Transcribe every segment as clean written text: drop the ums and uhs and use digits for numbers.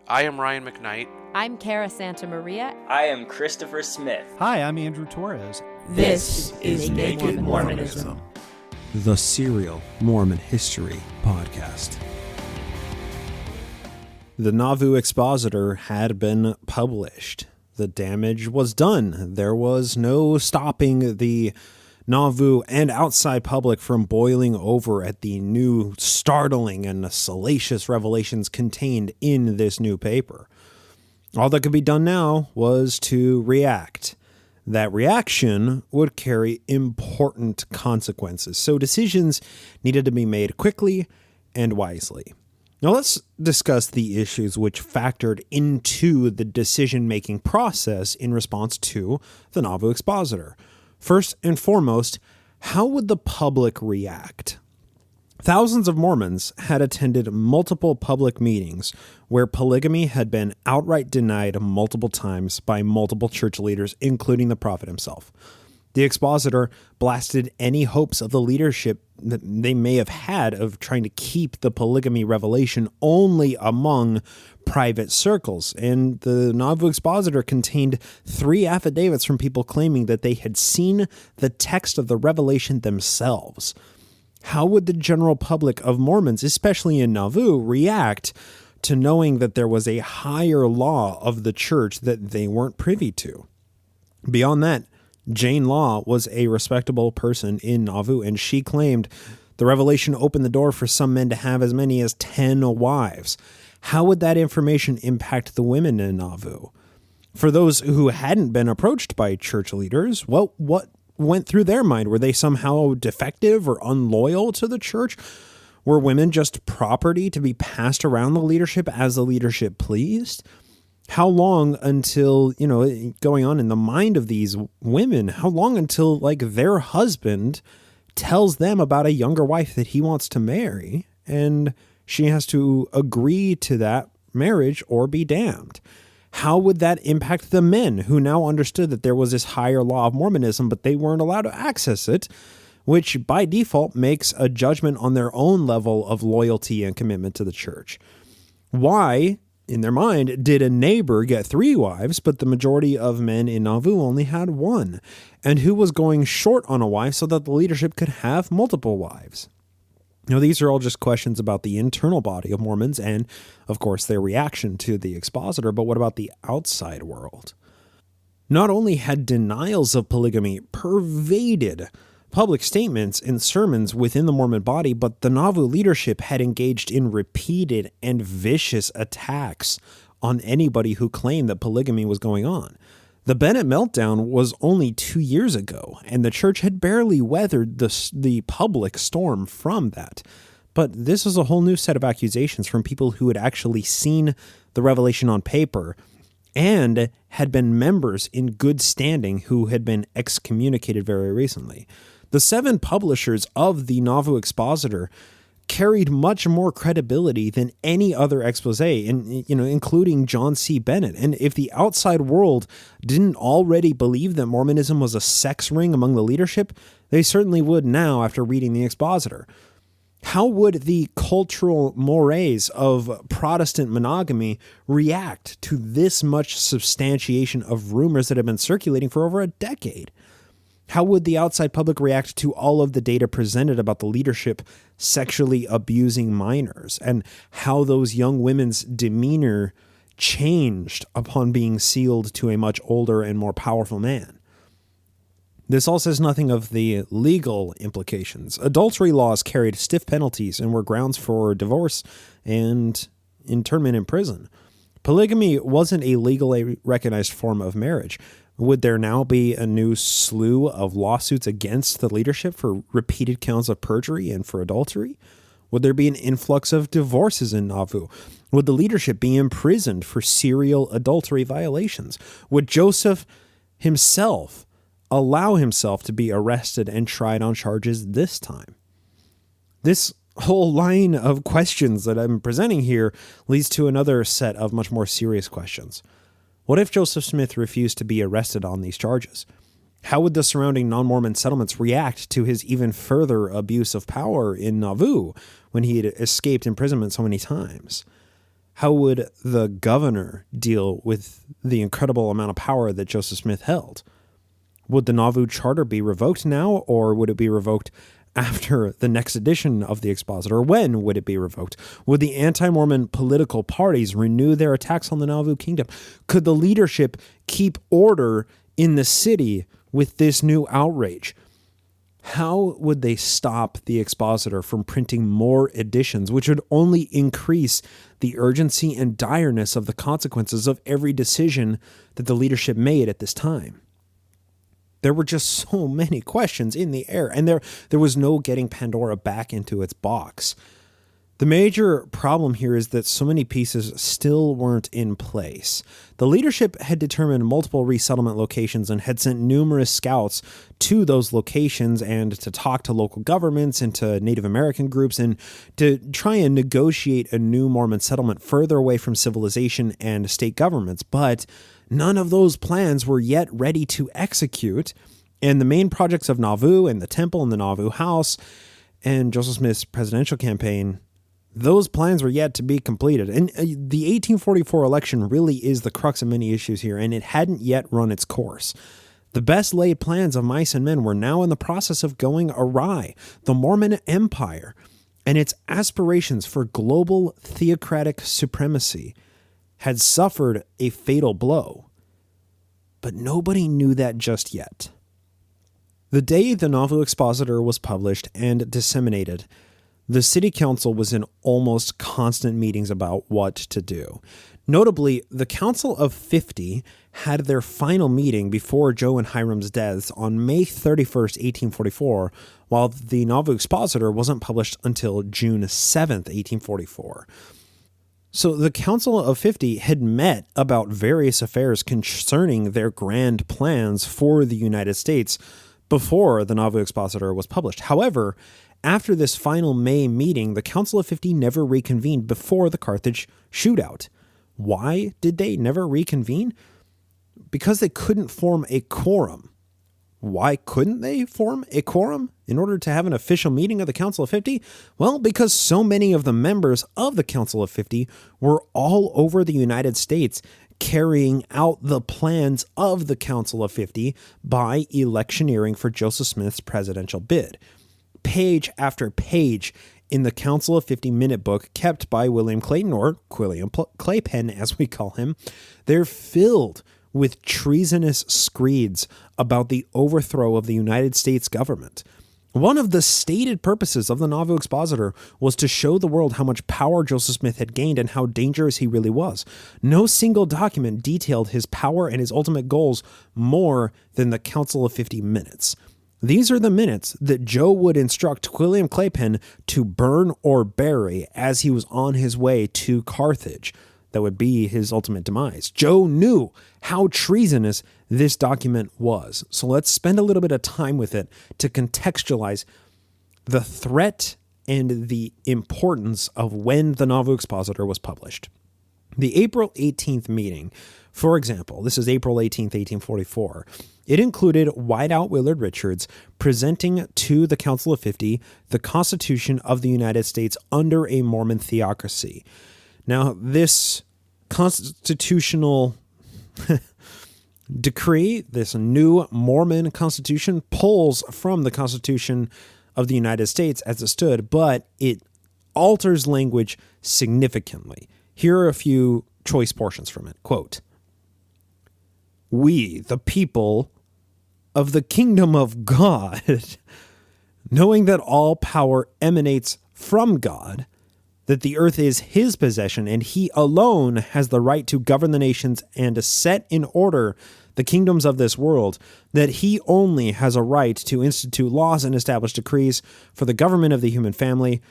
I am Ryan McKnight. I'm Cara Santa Maria. I am Christopher Smith. Hi, I'm Andrew Torres. This is Naked Mormonism, the serial Mormon history podcast. The Nauvoo Expositor had been published. The damage was done. There was no stopping the Nauvoo and outside public from boiling over at the new startling and salacious revelations contained in this new paper. All that could be done now was to react. That reaction would carry important consequences, so decisions needed to be made quickly and wisely. Now let's discuss the issues which factored into the decision-making process in response to the Nauvoo Expositor. First and foremost, how would the public react? Thousands of Mormons had attended multiple public meetings where polygamy had been outright denied multiple times by multiple church leaders, including the prophet himself. The Expositor blasted any hopes of the leadership that they may have had of trying to keep the polygamy revelation only among private circles. And the Nauvoo Expositor contained 3 affidavits from people claiming that they had seen the text of the revelation themselves. How would the general public of Mormons, especially in Nauvoo, react to knowing that there was a higher law of the church that they weren't privy to? Beyond that, Jane Law was a respectable person in Nauvoo, and she claimed the revelation opened the door for some men to have as many as 10 wives. How would that information impact the women in Nauvoo? For those who hadn't been approached by church leaders, what went through their mind? Were they somehow defective or unloyal to the church? Were women just property to be passed around the leadership as the leadership pleased? How long until, going on in the mind of these women, how long until their husband tells them about a younger wife that he wants to marry and she has to agree to that marriage or be damned? How would that impact the men who now understood that there was this higher law of Mormonism, but they weren't allowed to access it, which by default makes a judgment on their own level of loyalty and commitment to the church? Why, in their mind, did a neighbor get 3 wives, but the majority of men in Nauvoo only had 1? And who was going short on a wife so that the leadership could have multiple wives? These are all just questions about the internal body of Mormons and, of course, their reaction to the Expositor, but what about the outside world? Not only had denials of polygamy pervaded public statements and sermons within the Mormon body, but the Nauvoo leadership had engaged in repeated and vicious attacks on anybody who claimed that polygamy was going on. The Bennett meltdown was only 2 years ago, and the church had barely weathered the public storm from that. But this was a whole new set of accusations from people who had actually seen the revelation on paper and had been members in good standing who had been excommunicated very recently. The 7 publishers of the Nauvoo Expositor carried much more credibility than any other expose, including John C. Bennett. And if the outside world didn't already believe that Mormonism was a sex ring among the leadership, they certainly would now after reading the Expositor. How would the cultural mores of Protestant monogamy react to this much substantiation of rumors that have been circulating for over a decade? How would the outside public react to all of the data presented about the leadership sexually abusing minors and how those young women's demeanor changed upon being sealed to a much older and more powerful man? This all says nothing of the legal implications. Adultery laws carried stiff penalties and were grounds for divorce and internment in prison. Polygamy wasn't a legally recognized form of marriage. Would there now be a new slew of lawsuits against the leadership for repeated counts of perjury and for adultery? Would there be an influx of divorces in Nauvoo? Would the leadership be imprisoned for serial adultery violations? Would Joseph himself allow himself to be arrested and tried on charges this time? This whole line of questions that I'm presenting here leads to another set of much more serious questions. What if Joseph Smith refused to be arrested on these charges? How would the surrounding non-Mormon settlements react to his even further abuse of power in Nauvoo when he had escaped imprisonment so many times? How would the governor deal with the incredible amount of power that Joseph Smith held? Would the Nauvoo Charter be revoked now, or would it be revoked after the next edition of the Expositor? When would it be revoked? Would the anti-Mormon political parties renew their attacks on the Nauvoo Kingdom? Could the leadership keep order in the city with this new outrage? How would they stop the Expositor from printing more editions, which would only increase the urgency and direness of the consequences of every decision that the leadership made at this time? There were just so many questions in the air, and there was no getting Pandora back into its box. The major problem here is that so many pieces still weren't in place. The leadership had determined multiple resettlement locations and had sent numerous scouts to those locations and to talk to local governments and to Native American groups and to try and negotiate a new Mormon settlement further away from civilization and state governments. But none of those plans were yet ready to execute, and the main projects of Nauvoo and the temple and the Nauvoo house and Joseph Smith's presidential campaign, those plans were yet to be completed. And the 1844 election really is the crux of many issues here, and it hadn't yet run its course. The best laid plans of mice and men were now in the process of going awry. The Mormon Empire and its aspirations for global theocratic supremacy had suffered a fatal blow. But nobody knew that just yet. The day the Nauvoo Expositor was published and disseminated, the city council was in almost constant meetings about what to do. Notably, the Council of 50 had their final meeting before Joe and Hiram's deaths on May 31st, 1844, while the Nauvoo Expositor wasn't published until June 7th, 1844. So the Council of 50 had met about various affairs concerning their grand plans for the United States before the Nauvoo Expositor was published. However, after this final May meeting, the Council of 50 never reconvened before the Carthage shootout. Why did they never reconvene? Because they couldn't form a quorum. Why couldn't they form a quorum in order to have an official meeting of the Council of 50? Well, because so many of the members of the Council of 50 were all over the United States carrying out the plans of the Council of 50 by electioneering for Joseph Smith's presidential bid. Page after page in the Council of 50 minute book kept by William Clayton, or Quilliam Claypen as we call him, they're filled with treasonous screeds about the overthrow of the United States government. One of the stated purposes of the Nauvoo Expositor was to show the world how much power Joseph Smith had gained and how dangerous he really was. No single document detailed his power and his ultimate goals more than the Council of 50 minutes. These are the minutes that Joe would instruct Quilliam Claypen to burn or bury as he was on his way to Carthage. That would be his ultimate demise. Joe knew how treasonous this document was. So let's spend a little bit of time with it to contextualize the threat and the importance of when the Nauvoo Expositor was published. The April 18th meeting, for example, this is April 18th, 1844, it included Whiteout Willard Richards presenting to the Council of 50 the Constitution of the United States under a Mormon theocracy. Now, this constitutional decree, this new Mormon constitution, pulls from the Constitution of the United States as it stood, but it alters language significantly. Here are a few choice portions from it. Quote, "We, the people of the kingdom of God, knowing that all power emanates from God, that the earth is his possession, and he alone has the right to govern the nations and to set in order the kingdoms of this world, that he only has a right to institute laws and establish decrees for the government of the human family.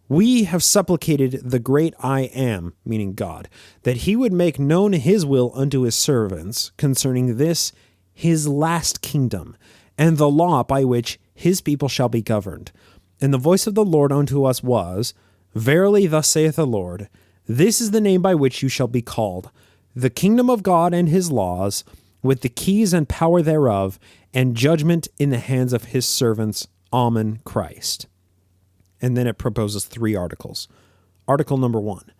We have supplicated the great I Am," meaning God, "that he would make known his will unto his servants concerning this, his last kingdom, and the law by which his people shall be governed. And the voice of the Lord unto us was, Verily, thus saith the Lord, this is the name by which you shall be called, the kingdom of God and his laws, with the keys and power thereof, and judgment in the hands of his servants, Amen, Christ." And then it proposes 3 articles. Article number 1,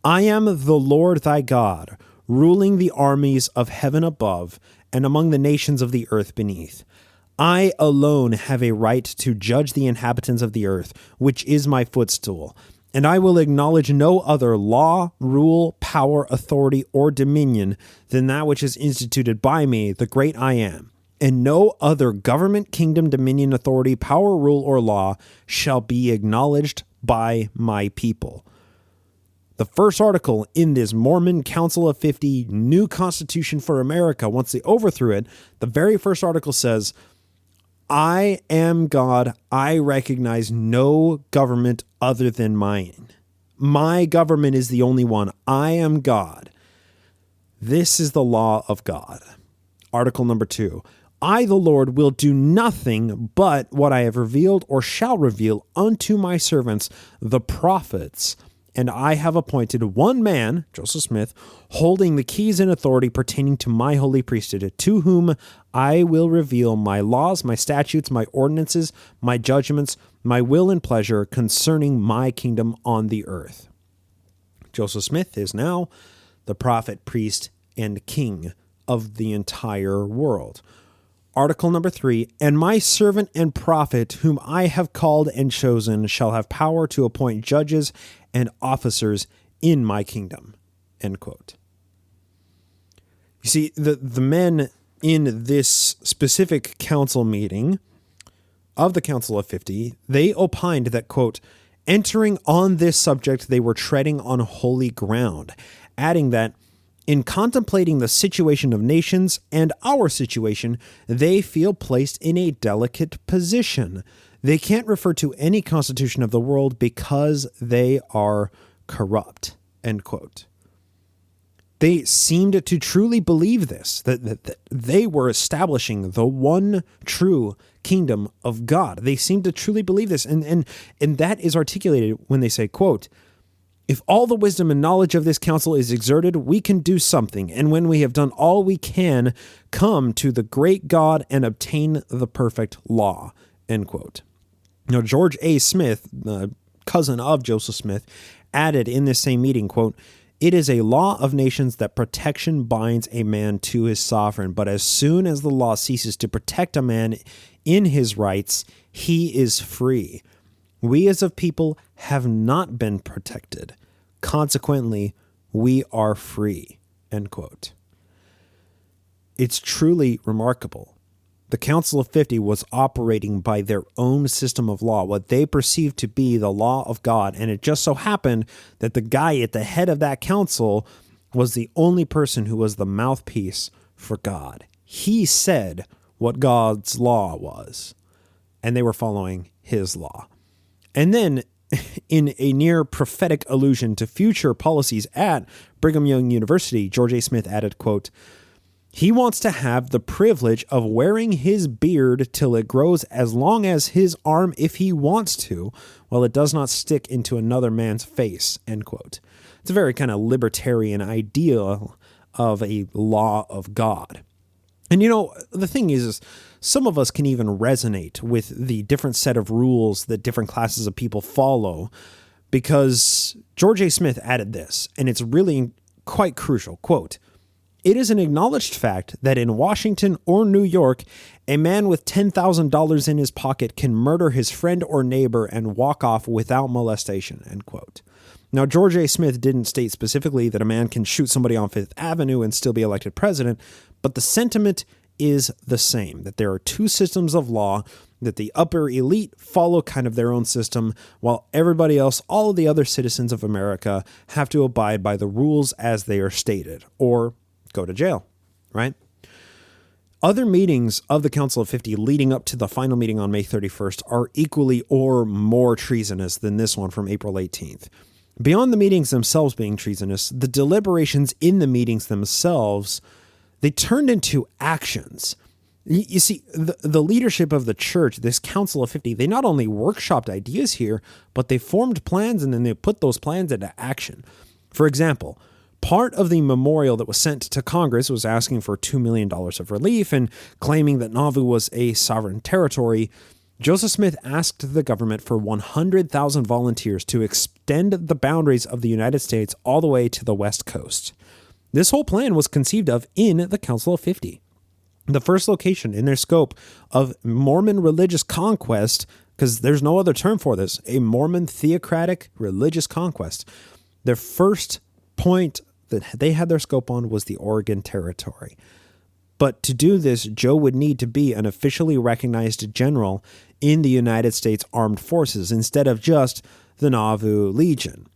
I am the Lord thy God, ruling the armies of heaven above and among the nations of the earth beneath. I alone have a right to judge the inhabitants of the earth, which is my footstool, and I will acknowledge no other law, rule, power, authority, or dominion than that which is instituted by me, the great I am. And no other government, kingdom, dominion, authority, power, rule, or law shall be acknowledged by my people. The first article in this Mormon Council of 50 new Constitution for America, once they overthrew it, the very first article says, I am God. I recognize no government other than mine. My government is the only one. I am God. This is the law of God. Article number 2. I, the Lord, will do nothing but what I have revealed or shall reveal unto my servants, the prophets. And I have appointed one man, Joseph Smith, holding the keys and authority pertaining to my holy priesthood, to whom I will reveal my laws, my statutes, my ordinances, my judgments, my will and pleasure concerning my kingdom on the earth. Joseph Smith is now the prophet, priest, and king of the entire world. Article number 3, and my servant and prophet, whom I have called and chosen, shall have power to appoint judges and officers in my kingdom. End quote. You see, the men in this specific council meeting of the Council of 50, they opined that, quote, entering on this subject, they were treading on holy ground, adding that in contemplating the situation of nations and our situation, they feel placed in a delicate position. They can't refer to any constitution of the world because they are corrupt, end quote. They seemed to truly believe this, that they were establishing the one true kingdom of God. They seemed to truly believe this, and that is articulated when they say, quote, if all the wisdom and knowledge of this council is exerted, we can do something, and when we have done all we can, come to the great God and obtain the perfect law, end quote. Now, George A. Smith, the cousin of Joseph Smith, added in this same meeting, quote, it is a law of nations that protection binds a man to his sovereign, but as soon as the law ceases to protect a man in his rights, he is free. We as a people have not been protected. Consequently, we are free, end quote. It's truly remarkable. The Council of 50 was operating by their own system of law, what they perceived to be the law of God, and it just so happened that the guy at the head of that council was the only person who was the mouthpiece for God. He said what God's law was, and they were following his law. And then, in a near prophetic allusion to future policies at Brigham Young University, George A. Smith added, quote, he wants to have the privilege of wearing his beard till it grows as long as his arm if he wants to, while it does not stick into another man's face, end quote. It's a very kind of libertarian ideal of a law of God. And you know, the thing is some of us can even resonate with the different set of rules that different classes of people follow, because George A. Smith added this, and it's really quite crucial. Quote, it is an acknowledged fact that in Washington or New York, a man with $10,000 in his pocket can murder his friend or neighbor and walk off without molestation, end quote. Now, George A. Smith didn't state specifically that a man can shoot somebody on Fifth Avenue and still be elected president, but the sentiment is the same, that there are two systems of law, that the upper elite follow kind of their own system, while everybody else, all of the other citizens of America, have to abide by the rules as they are stated, or go to jail, right? Other meetings of the Council of 50 leading up to the final meeting on May 31st are equally or more treasonous than this one from April 18th. Beyond the meetings themselves being treasonous, the deliberations in the meetings themselves, they turned into actions. You see, the leadership of the church, this Council of 50, they not only workshopped ideas here, but they formed plans and then they put those plans into action. For example, part of the memorial that was sent to Congress was asking for $2 million of relief and claiming that Nauvoo was a sovereign territory. Joseph Smith asked the government for 100,000 volunteers to extend the boundaries of the United States all the way to the West Coast. This whole plan was conceived of in the Council of 50. The first location in their scope of Mormon religious conquest, because there's no other term for this, a Mormon theocratic religious conquest. Their first point that they had their scope on was the Oregon Territory. But to do this, Joe would need to be an officially recognized general in the United States Armed Forces instead of just the Nauvoo Legion.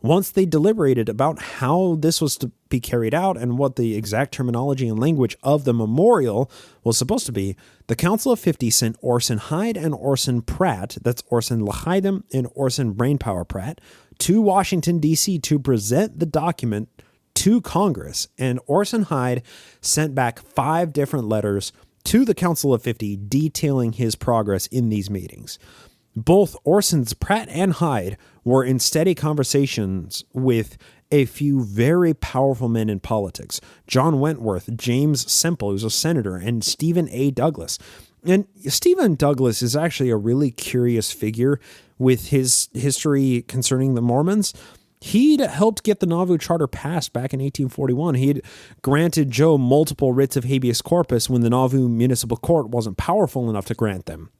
Once they deliberated about how this was to be carried out and what the exact terminology and language of the memorial was supposed to be, the Council of 50 sent Orson Hyde and Orson Pratt, that's Orson Lahaidam and Orson Brainpower Pratt, to Washington, D.C. to present the document to Congress. And Orson Hyde sent back 5 different letters to the Council of 50 detailing his progress in these meetings. Both Orson's Pratt and Hyde were in steady conversations with a few very powerful men in politics. John Wentworth, James Semple, who's a senator, and Stephen A. Douglas. And Stephen Douglas is actually a really curious figure with his history concerning the Mormons. He'd helped get the Nauvoo Charter passed back in 1841. He'd granted Joe multiple writs of habeas corpus when the Nauvoo Municipal Court wasn't powerful enough to grant them.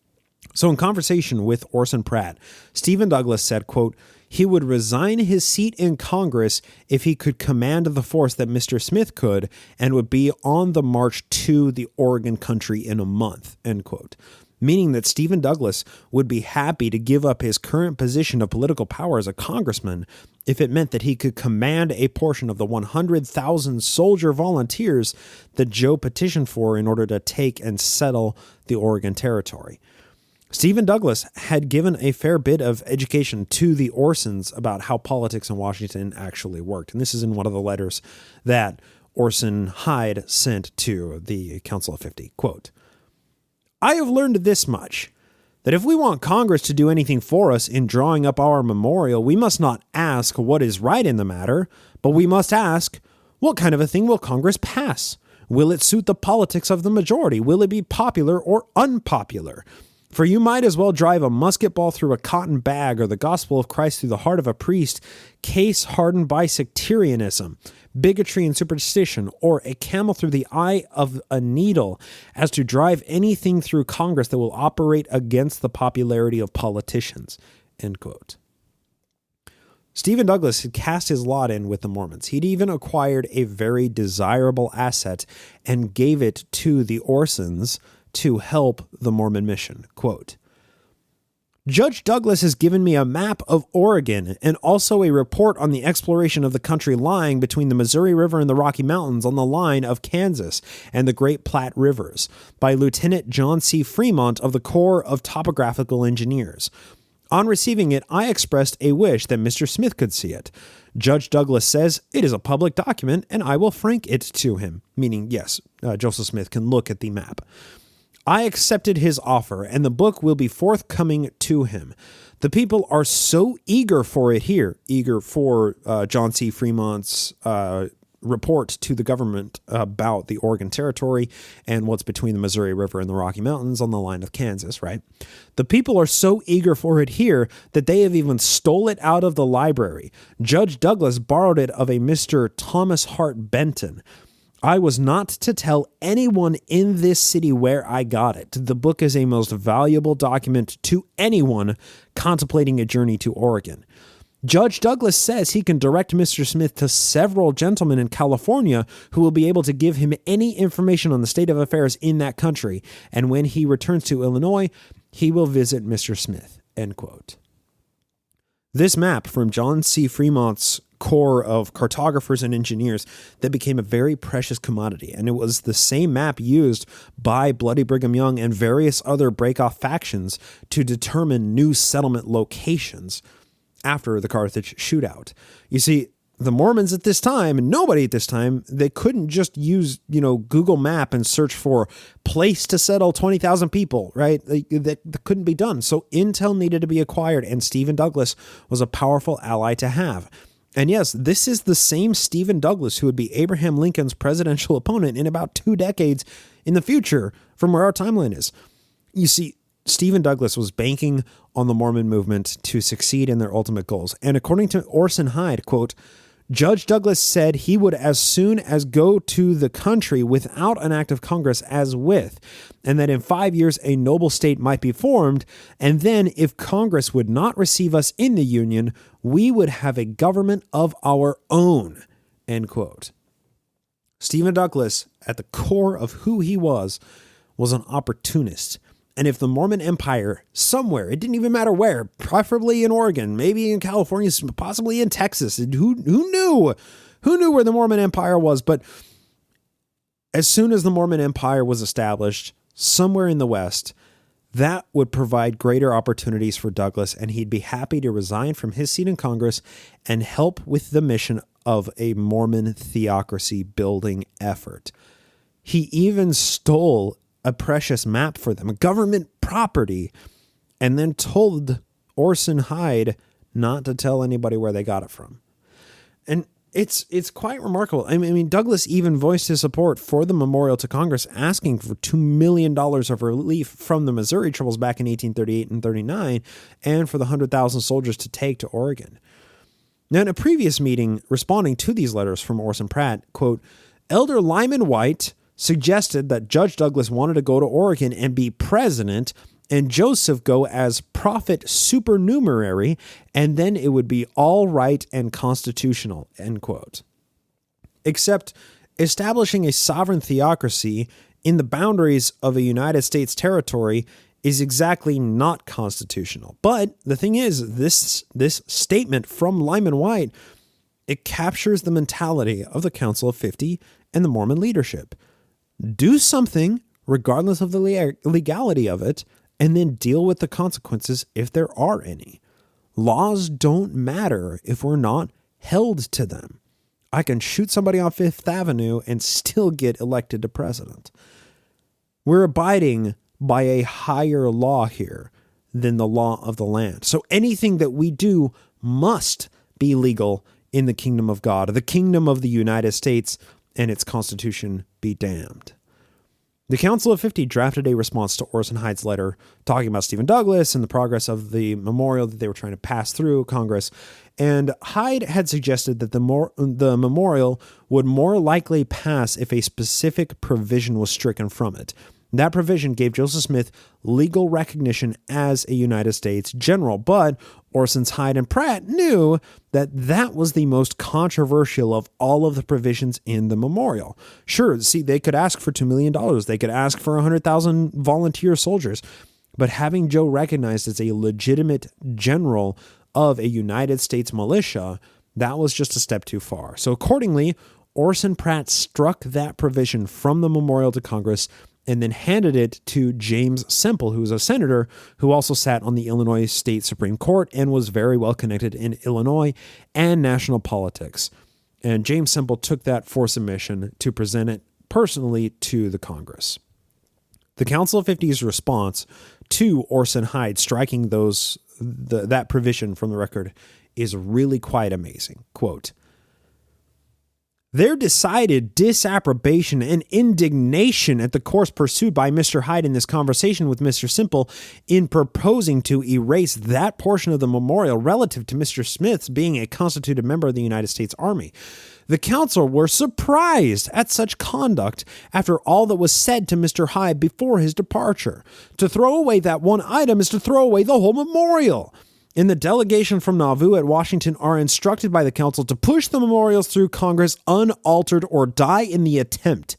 So in conversation with Orson Pratt, Stephen Douglas said, quote, he would resign his seat in Congress if he could command the force that Mr. Smith could and would be on the march to the Oregon country in a month, end quote. Meaning that Stephen Douglas would be happy to give up his current position of political power as a congressman if it meant that he could command a portion of the 100,000 soldier volunteers that Joe petitioned for in order to take and settle the Oregon Territory. Stephen Douglas had given a fair bit of education to the Orsons about how politics in Washington actually worked. And this is in one of the letters that Orson Hyde sent to the Council of 50. Quote, I have learned this much, that if we want Congress to do anything for us in drawing up our memorial, we must not ask what is right in the matter, but we must ask, what kind of a thing will Congress pass? Will it suit the politics of the majority? Will it be popular or unpopular? For you might as well drive a musket ball through a cotton bag or the gospel of Christ through the heart of a priest, case hardened by sectarianism, bigotry and superstition, or a camel through the eye of a needle, as to drive anything through Congress that will operate against the popularity of politicians. End quote. Stephen Douglas had cast his lot in with the Mormons. He'd even acquired a very desirable asset and gave it to the Orsons to help the Mormon mission. Quote, Judge Douglas has given me a map of Oregon and also a report on the exploration of the country lying between the Missouri River and the Rocky Mountains on the line of Kansas and the Great Platte Rivers by Lieutenant John C. Fremont of the Corps of Topographical Engineers. On receiving it, I expressed a wish that Mr. Smith could see it. Judge Douglas says it is a public document and I will frank it to him, meaning, yes, Joseph Smith can look at the map. I accepted his offer, and the book will be forthcoming to him. The people are so eager for it here, eager for John C. Fremont's report to the government about the Oregon Territory and what's between the Missouri River and the Rocky Mountains on the line of Kansas, right? The people are so eager for it here that they have even stole it out of the library. Judge Douglas borrowed it of a Mr. Thomas Hart Benton. I was not to tell anyone in this city where I got it. The book is a most valuable document to anyone contemplating a journey to Oregon. Judge Douglas says he can direct Mr. Smith to several gentlemen in California who will be able to give him any information on the state of affairs in that country, and when he returns to Illinois, he will visit Mr. Smith. End quote. This map from John C. Fremont's Corps of cartographers and engineers that became a very precious commodity, and it was the same map used by Bloody Brigham Young and various other break-off factions to determine new settlement locations after the Carthage shootout. You see, the Mormons at this time, and nobody at this time, they couldn't just use, Google Map and search for place to settle 20,000 people, right? That couldn't be done. So intel needed to be acquired, and Stephen Douglas was a powerful ally to have. And yes, this is the same Stephen Douglas who would be Abraham Lincoln's presidential opponent in about 2 decades in the future from where our timeline is. You see, Stephen Douglas was banking on the Mormon movement to succeed in their ultimate goals. And according to Orson Hyde, quote, Judge Douglas said he would as soon as go to the country without an act of Congress as with, and that in 5 years a noble state might be formed, and then if Congress would not receive us in the Union, we would have a government of our own, end quote. Stephen Douglas, at the core of who he was an opportunist. And if the Mormon Empire somewhere, it didn't even matter where, preferably in Oregon, maybe in California, possibly in Texas, who knew? Who knew where the Mormon Empire was? But as soon as the Mormon Empire was established somewhere in the West, that would provide greater opportunities for Douglas, and he'd be happy to resign from his seat in Congress and help with the mission of a Mormon theocracy building effort. He even stole a precious map for them, government property, and then told Orson Hyde not to tell anybody where they got it from. And it's quite remarkable. I mean, Douglas even voiced his support for the memorial to Congress, asking for $2 million of relief from the Missouri Troubles back in 1838 and 39, and for the 100,000 soldiers to take to Oregon. Now, in a previous meeting responding to these letters from Orson Pratt, quote, Elder Lyman White suggested that Judge Douglas wanted to go to Oregon and be president, and Joseph go as prophet supernumerary, and then it would be all right and constitutional, end quote. Except establishing a sovereign theocracy in the boundaries of a United States territory is exactly not constitutional. But the thing is, this statement from Lyman White, it captures the mentality of the Council of 50 and the Mormon leadership. Do something, regardless of the legality of it, and then deal with the consequences if there are any. Laws don't matter if we're not held to them. I can shoot somebody on Fifth Avenue and still get elected to president. We're abiding by a higher law here than the law of the land. So anything that we do must be legal in the kingdom of God, the kingdom of the United States, and its constitution be damned. The Council of 50 drafted a response to Orson Hyde's letter talking about Stephen Douglas and the progress of the memorial that they were trying to pass through Congress. And Hyde had suggested that the memorial would more likely pass if a specific provision was stricken from it. That provision gave Joseph Smith legal recognition as a United States general, but Orson's Hyde and Pratt knew that that was the most controversial of all of the provisions in the memorial. Sure, see, they could ask for $2 million. They could ask for 100,000 volunteer soldiers, but having Joe recognized as a legitimate general of a United States militia, that was just a step too far. So accordingly, Orson Pratt struck that provision from the memorial to Congress and then handed it to James Semple, who was a senator who also sat on the Illinois State Supreme Court and was very well connected in Illinois and national politics. And James Semple took that for submission to present it personally to the Congress. The Council of 50's response to Orson Hyde striking that provision from the record is really quite amazing. Quote, their decided disapprobation and indignation at the course pursued by Mr. Hyde in this conversation with Mr. Semple in proposing to erase that portion of the memorial relative to Mr. Smith's being a constituted member of the United States Army. The council were surprised at such conduct after all that was said to Mr. Hyde before his departure. To throw away that one item is to throw away the whole memorial. And the delegation from Nauvoo at Washington are instructed by the council to push the memorials through Congress unaltered or die in the attempt.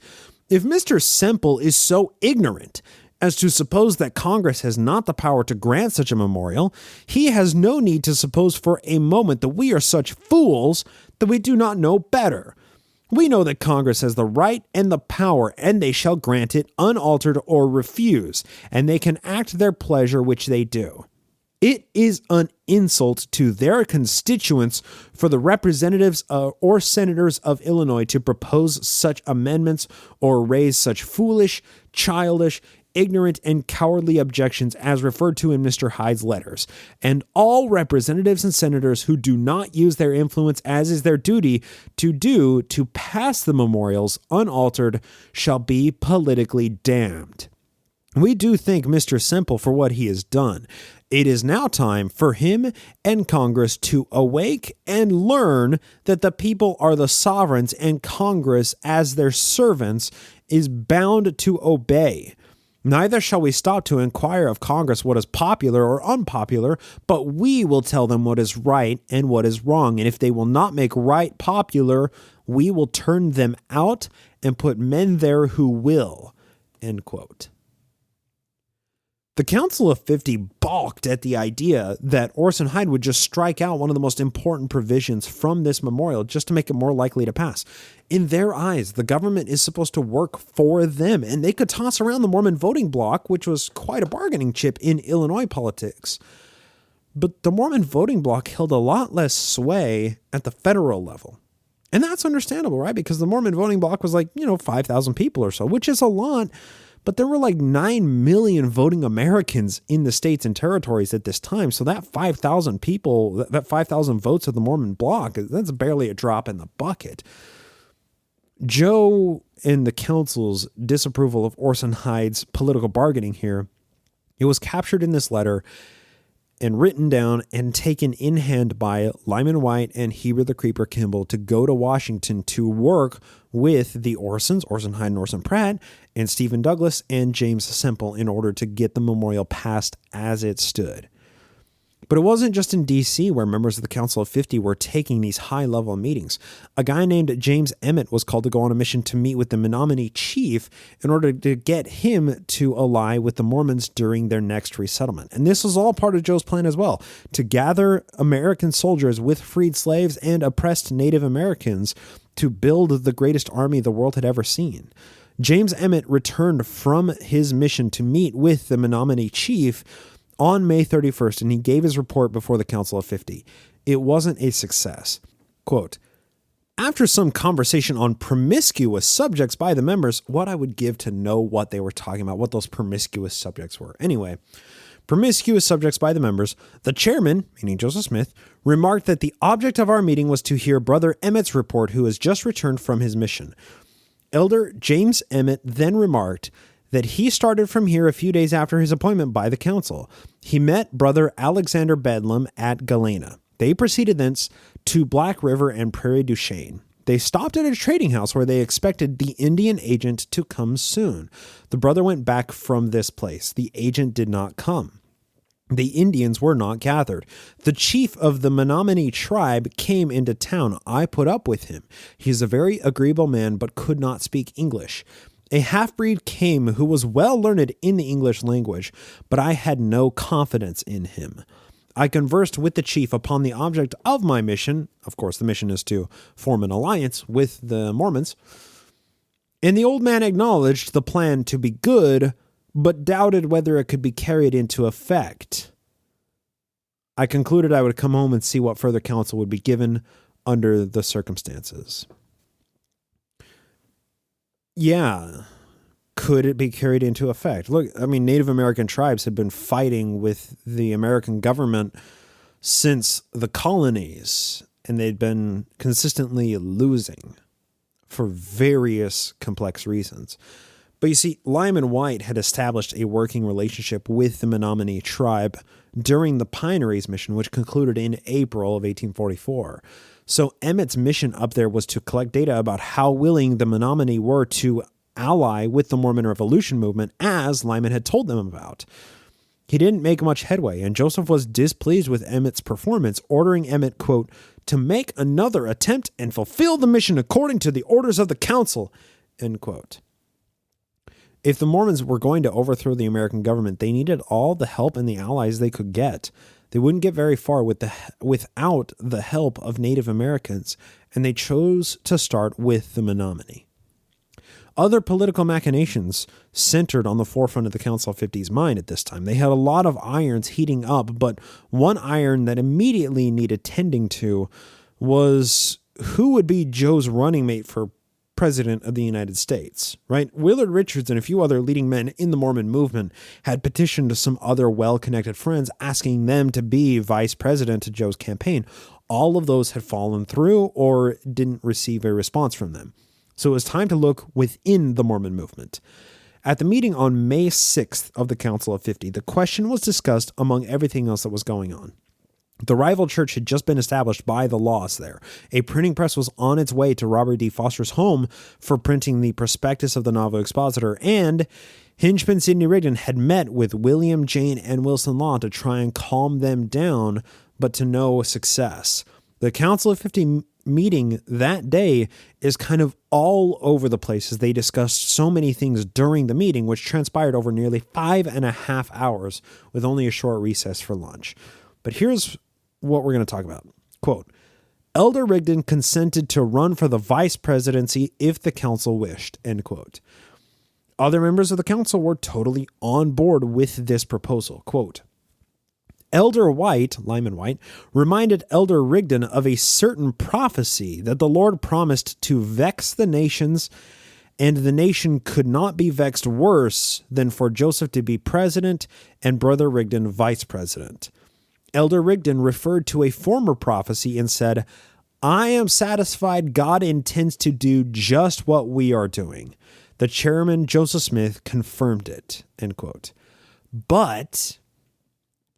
If Mr. Semple is so ignorant as to suppose that Congress has not the power to grant such a memorial, he has no need to suppose for a moment that we are such fools that we do not know better. We know that Congress has the right and the power, and they shall grant it unaltered or refuse, and they can act their pleasure, which they do. It is an insult to their constituents for the representatives or senators of Illinois to propose such amendments or raise such foolish, childish, ignorant, and cowardly objections as referred to in Mr. Hyde's letters. And all representatives and senators who do not use their influence as is their duty to do to pass the memorials unaltered shall be politically damned. We do thank Mr. Semple for what he has done. It is now time for him and Congress to awake and learn that the people are the sovereigns and Congress, as their servants, is bound to obey. Neither shall we stop to inquire of Congress what is popular or unpopular, but we will tell them what is right and what is wrong. And if they will not make right popular, we will turn them out and put men there who will." End quote. The Council of 50 balked at the idea that Orson Hyde would just strike out one of the most important provisions from this memorial just to make it more likely to pass. In their eyes, the government is supposed to work for them, and they could toss around the Mormon voting bloc, which was quite a bargaining chip in Illinois politics. But the Mormon voting bloc held a lot less sway at the federal level. And that's understandable, right? Because the Mormon voting bloc was 5,000 people or so, which is a lot. But there were 9 million voting Americans in the states and territories at this time. So that 5,000 people, that 5,000 votes of the Mormon bloc, that's barely a drop in the bucket. Joe and the council's disapproval of Orson Hyde's political bargaining here, it was captured in this letter and written down and taken in hand by Lyman White and Heber the Creeper Kimball to go to Washington to work with the Orsons, Orson Hyde and Orson Pratt, and Stephen Douglas and James Semple in order to get the memorial passed as it stood. But it wasn't just in D.C. where members of the Council of 50 were taking these high-level meetings. A guy named James Emmett was called to go on a mission to meet with the Menominee chief in order to get him to ally with the Mormons during their next resettlement. And this was all part of Joe's plan as well, to gather American soldiers with freed slaves and oppressed Native Americans to build the greatest army the world had ever seen. James Emmett returned from his mission to meet with the Menominee chief on May 31st, and he gave his report before the Council of 50. It wasn't a success. Quote, "After some conversation on promiscuous subjects by the members," what I would give to know what they were talking about, what those promiscuous subjects were. Anyway, promiscuous subjects by the members, the chairman, meaning Joseph Smith, remarked that the object of our meeting was to hear Brother Emmett's report, who has just returned from his mission. Elder James Emmett then remarked that he started from here a few days after his appointment by the council. He met Brother Alexander Bedlam at Galena. They proceeded thence to Black River and Prairie du Chien. They stopped at a trading house where they expected the Indian agent to come soon. The brother went back from this place. The agent did not come. The Indians were not gathered. The chief of the Menominee tribe came into town. I put up with him. He is a very agreeable man, but could not speak English. A half-breed came who was well learned in the English language, but I had no confidence in him. I conversed with the chief upon the object of my mission. Of course, the mission is to form an alliance with the Mormons. And the old man acknowledged the plan to be good, but doubted whether it could be carried into effect. I concluded I would come home and see what further counsel would be given under the circumstances. Yeah. Could it be carried into effect? Look, I mean, Native American tribes had been fighting with the American government since the colonies, and they'd been consistently losing for various complex reasons. But you see, Lyman White had established a working relationship with the Menominee tribe during the Pineries mission, which concluded in April of 1844. So Emmett's mission up there was to collect data about how willing the Menominee were to ally with the Mormon Revolution movement, as Lyman had told them about. He didn't make much headway, and Joseph was displeased with Emmett's performance, ordering Emmett, quote, "to make another attempt and fulfill the mission according to the orders of the council," end quote. If the Mormons were going to overthrow the American government, they needed all the help and the allies they could get. They wouldn't get very far without the help of Native Americans, and they chose to start with the Menominee. Other political machinations centered on the forefront of the Council of 50's mind at this time. They had a lot of irons heating up, but one iron that immediately needed tending to was who would be Joe's running mate for President of the United States, right? Willard Richards and a few other leading men in the Mormon movement had petitioned some other well-connected friends asking them to be vice president to Joe's campaign. All of those had fallen through or didn't receive a response from them. So it was time to look within the Mormon movement. At the meeting on May 6th of the Council of 50, the question was discussed among everything else that was going on. The rival church had just been established by the laws there. A printing press was on its way to Robert D. Foster's home for printing the prospectus of the Nauvoo Expositor, and Hinchman Sidney Rigdon had met with William, Jane, and Wilson Law to try and calm them down, but to no success. The Council of 50 meeting that day is kind of all over the place as they discussed so many things during the meeting, which transpired over nearly 5.5 hours with only a short recess for lunch. But here's what we're going to talk about. Quote, Elder Rigdon consented to run for the vice presidency if the council wished, end quote. Other members of the council were totally on board with this proposal. Quote, Elder White, Lyman White, reminded Elder Rigdon of a certain prophecy that the Lord promised to vex the nations, and the nation could not be vexed worse than for Joseph to be president and Brother Rigdon vice president. Elder Rigdon referred to a former prophecy and said, I am satisfied God intends to do just what we are doing. The chairman, Joseph Smith, confirmed it, end quote. But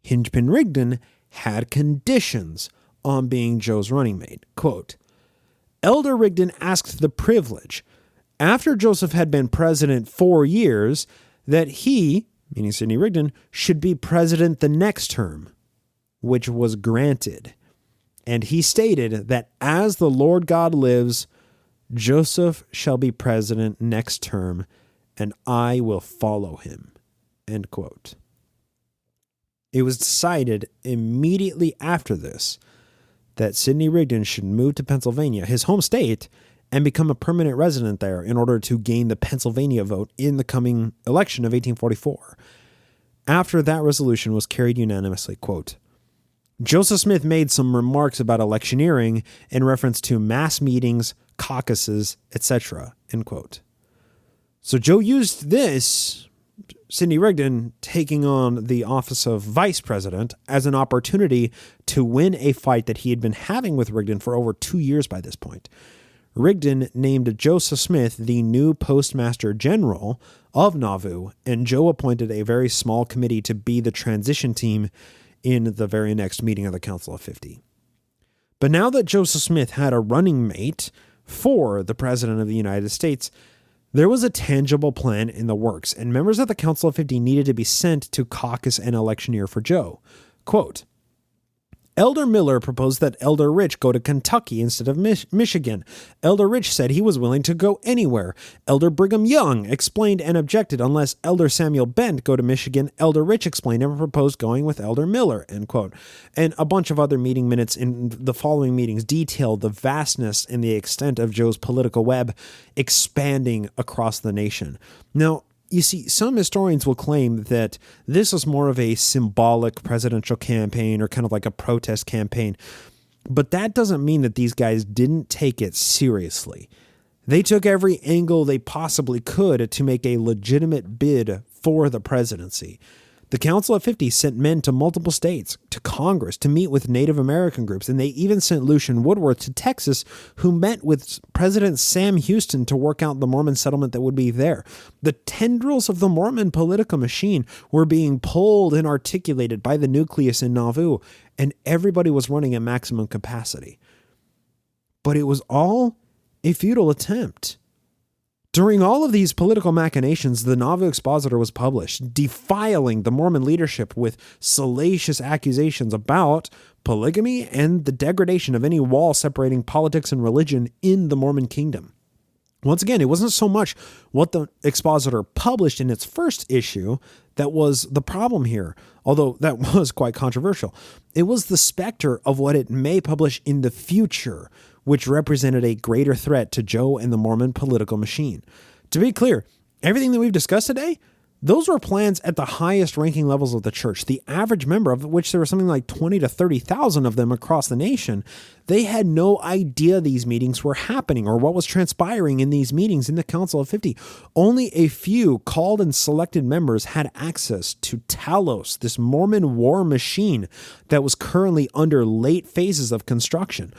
Hinchman Rigdon had conditions on being Joe's running mate. Quote, Elder Rigdon asked the privilege, after Joseph had been president 4 years, that he, meaning Sidney Rigdon, should be president the next term, which was granted. And he stated that as the Lord God lives, Joseph shall be president next term, and I will follow him. End quote. It was decided immediately after this that Sidney Rigdon should move to Pennsylvania, his home state, and become a permanent resident there in order to gain the Pennsylvania vote in the coming election of 1844. After that resolution was carried unanimously, quote, Joseph Smith made some remarks about electioneering in reference to mass meetings, caucuses, etc., end quote. So Joe used this, Sidney Rigdon taking on the office of vice president, as an opportunity to win a fight that he had been having with Rigdon for over 2 years by this point. Rigdon named Joseph Smith the new postmaster general of Nauvoo, and Joe appointed a very small committee to be the transition team in the very next meeting of the Council of 50. But now that Joseph Smith had a running mate for the President of the United States, there was a tangible plan in the works, and members of the Council of 50 needed to be sent to caucus and electioneer for Joe. Quote, Elder Miller proposed that Elder Rich go to Kentucky instead of Michigan. Elder Rich said he was willing to go anywhere. Elder Brigham Young explained and objected unless Elder Samuel Bent go to Michigan. Elder Rich explained and proposed going with Elder Miller, end quote. And a bunch of other meeting minutes in the following meetings detailed the vastness and the extent of Joe's political web expanding across the nation. Now, you see, some historians will claim that this was more of a symbolic presidential campaign or kind of like a protest campaign, but that doesn't mean that these guys didn't take it seriously. They took every angle they possibly could to make a legitimate bid for the presidency. The Council of 50 sent men to multiple states, to Congress, to meet with Native American groups, and they even sent Lucian Woodworth to Texas, who met with President Sam Houston to work out the Mormon settlement that would be there. The tendrils of the Mormon political machine were being pulled and articulated by the nucleus in Nauvoo, and everybody was running at maximum capacity. But it was all a futile attempt. During all of these political machinations, the Nauvoo Expositor was published, defiling the Mormon leadership with salacious accusations about polygamy and the degradation of any wall separating politics and religion in the Mormon kingdom. Once again, it wasn't so much what the Expositor published in its first issue that was the problem here, although that was quite controversial. It was the specter of what it may publish in the future, which represented a greater threat to Joe and the Mormon political machine. To be clear, everything that we've discussed today, those were plans at the highest ranking levels of the church. The average member, of which there were something like 20 to 30,000 of them across the nation, they had no idea these meetings were happening or what was transpiring in these meetings in the Council of 50. Only a few called and selected members had access to Talos, this Mormon war machine that was currently under late phases of construction.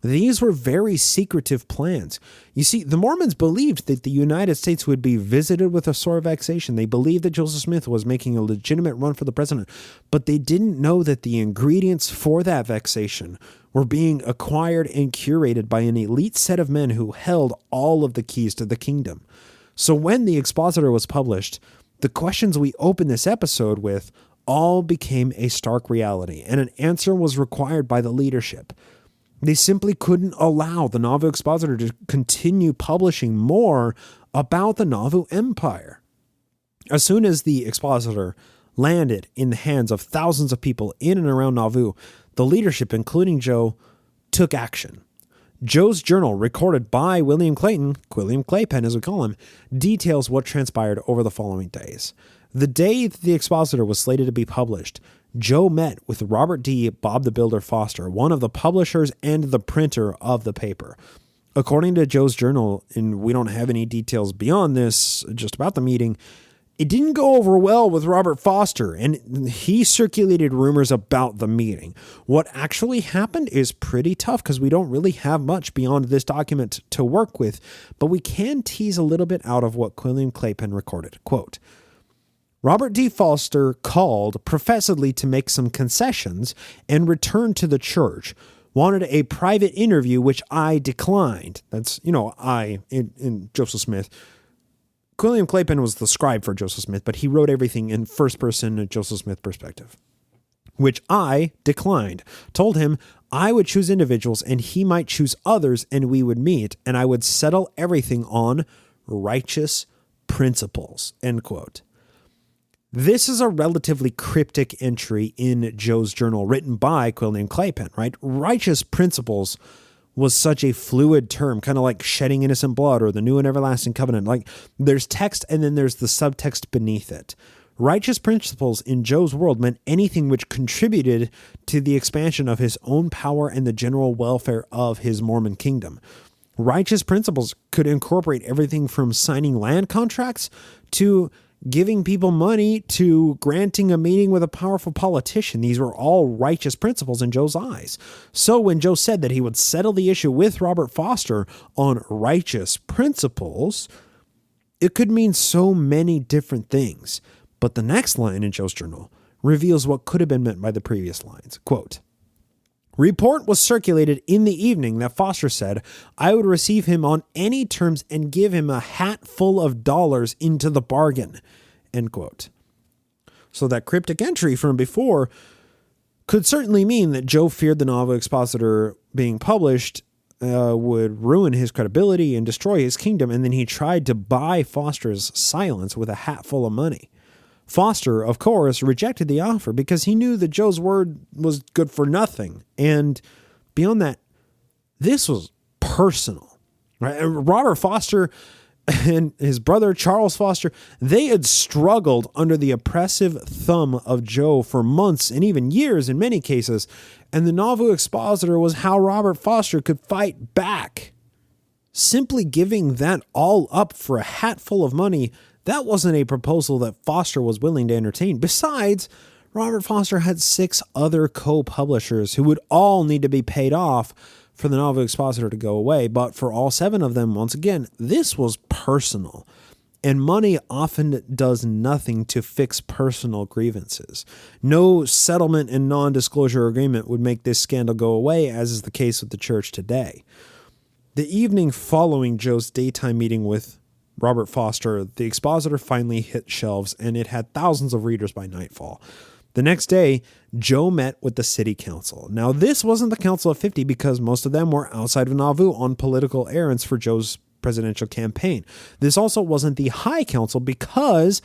These were very secretive plans. You see, the Mormons believed that the United States would be visited with a sore vexation. They believed that Joseph Smith was making a legitimate run for the president, but they didn't know that the ingredients for that vexation were being acquired and curated by an elite set of men who held all of the keys to the kingdom. So when the Expositor was published, the questions we open this episode with all became a stark reality, and an answer was required by the leadership. They simply couldn't allow the Nauvoo Expositor to continue publishing more about the Nauvoo Empire. As soon as the Expositor landed in the hands of thousands of people in and around Nauvoo, the leadership, including Joe, took action. Joe's journal, recorded by William Clayton, William Claypen as we call him, details what transpired over the following days. The day that the Expositor was slated to be published, Joe met with Robert D. Bob the Builder Foster, one of the publishers and the printer of the paper. According to Joe's journal, and we don't have any details beyond this, just about the meeting, it didn't go over well with Robert Foster, and he circulated rumors about the meeting. What actually happened is pretty tough because we don't really have much beyond this document to work with, but we can tease a little bit out of what William Claypen recorded. Quote, Robert D. Foster called professedly to make some concessions and return to the church, wanted a private interview, which I declined. That's, I in Joseph Smith. William Claypen was the scribe for Joseph Smith, but he wrote everything in first person Joseph Smith perspective, which I declined. Told him I would choose individuals and he might choose others and we would meet and I would settle everything on righteous principles, end quote. This is a relatively cryptic entry in Joe's journal written by William Claypen, right? Righteous principles was such a fluid term, kind of like shedding innocent blood or the new and everlasting covenant. Like there's text and then there's the subtext beneath it. Righteous principles in Joe's world meant anything which contributed to the expansion of his own power and the general welfare of his Mormon kingdom. Righteous principles could incorporate everything from signing land contracts to giving people money to granting a meeting with a powerful politician. These were all righteous principles in Joe's eyes. So when Joe said that he would settle the issue with Robert Foster on righteous principles, it could mean so many different things. But the next line in Joe's journal reveals what could have been meant by the previous lines. Quote, report was circulated in the evening that Foster said I would receive him on any terms and give him a hat full of dollars into the bargain, end quote. So that cryptic entry from before could certainly mean that Joe feared the Nauvoo Expositor being published would ruin his credibility and destroy his kingdom, and then he tried to buy Foster's silence with a hat full of money. Foster, of course, rejected the offer because he knew that Joe's word was good for nothing. And beyond that, this was personal. Right? Robert Foster and his brother Charles Foster, they had struggled under the oppressive thumb of Joe for months and even years in many cases. And the Nauvoo Expositor was how Robert Foster could fight back. Simply giving that all up for a hatful of money, that wasn't a proposal that Foster was willing to entertain. Besides, Robert Foster had 6 other co-publishers who would all need to be paid off for the Nauvoo Expositor to go away. But for all 7 of them, once again, this was personal. And money often does nothing to fix personal grievances. No settlement and non-disclosure agreement would make this scandal go away, as is the case with the church today. The evening following Joe's daytime meeting with Robert Foster, the Expositor finally hit shelves, and it had thousands of readers by nightfall. The next day, Joe met with the city council. Now, this wasn't the Council of 50 because most of them were outside of Nauvoo on political errands for Joe's presidential campaign. This also wasn't the High Council because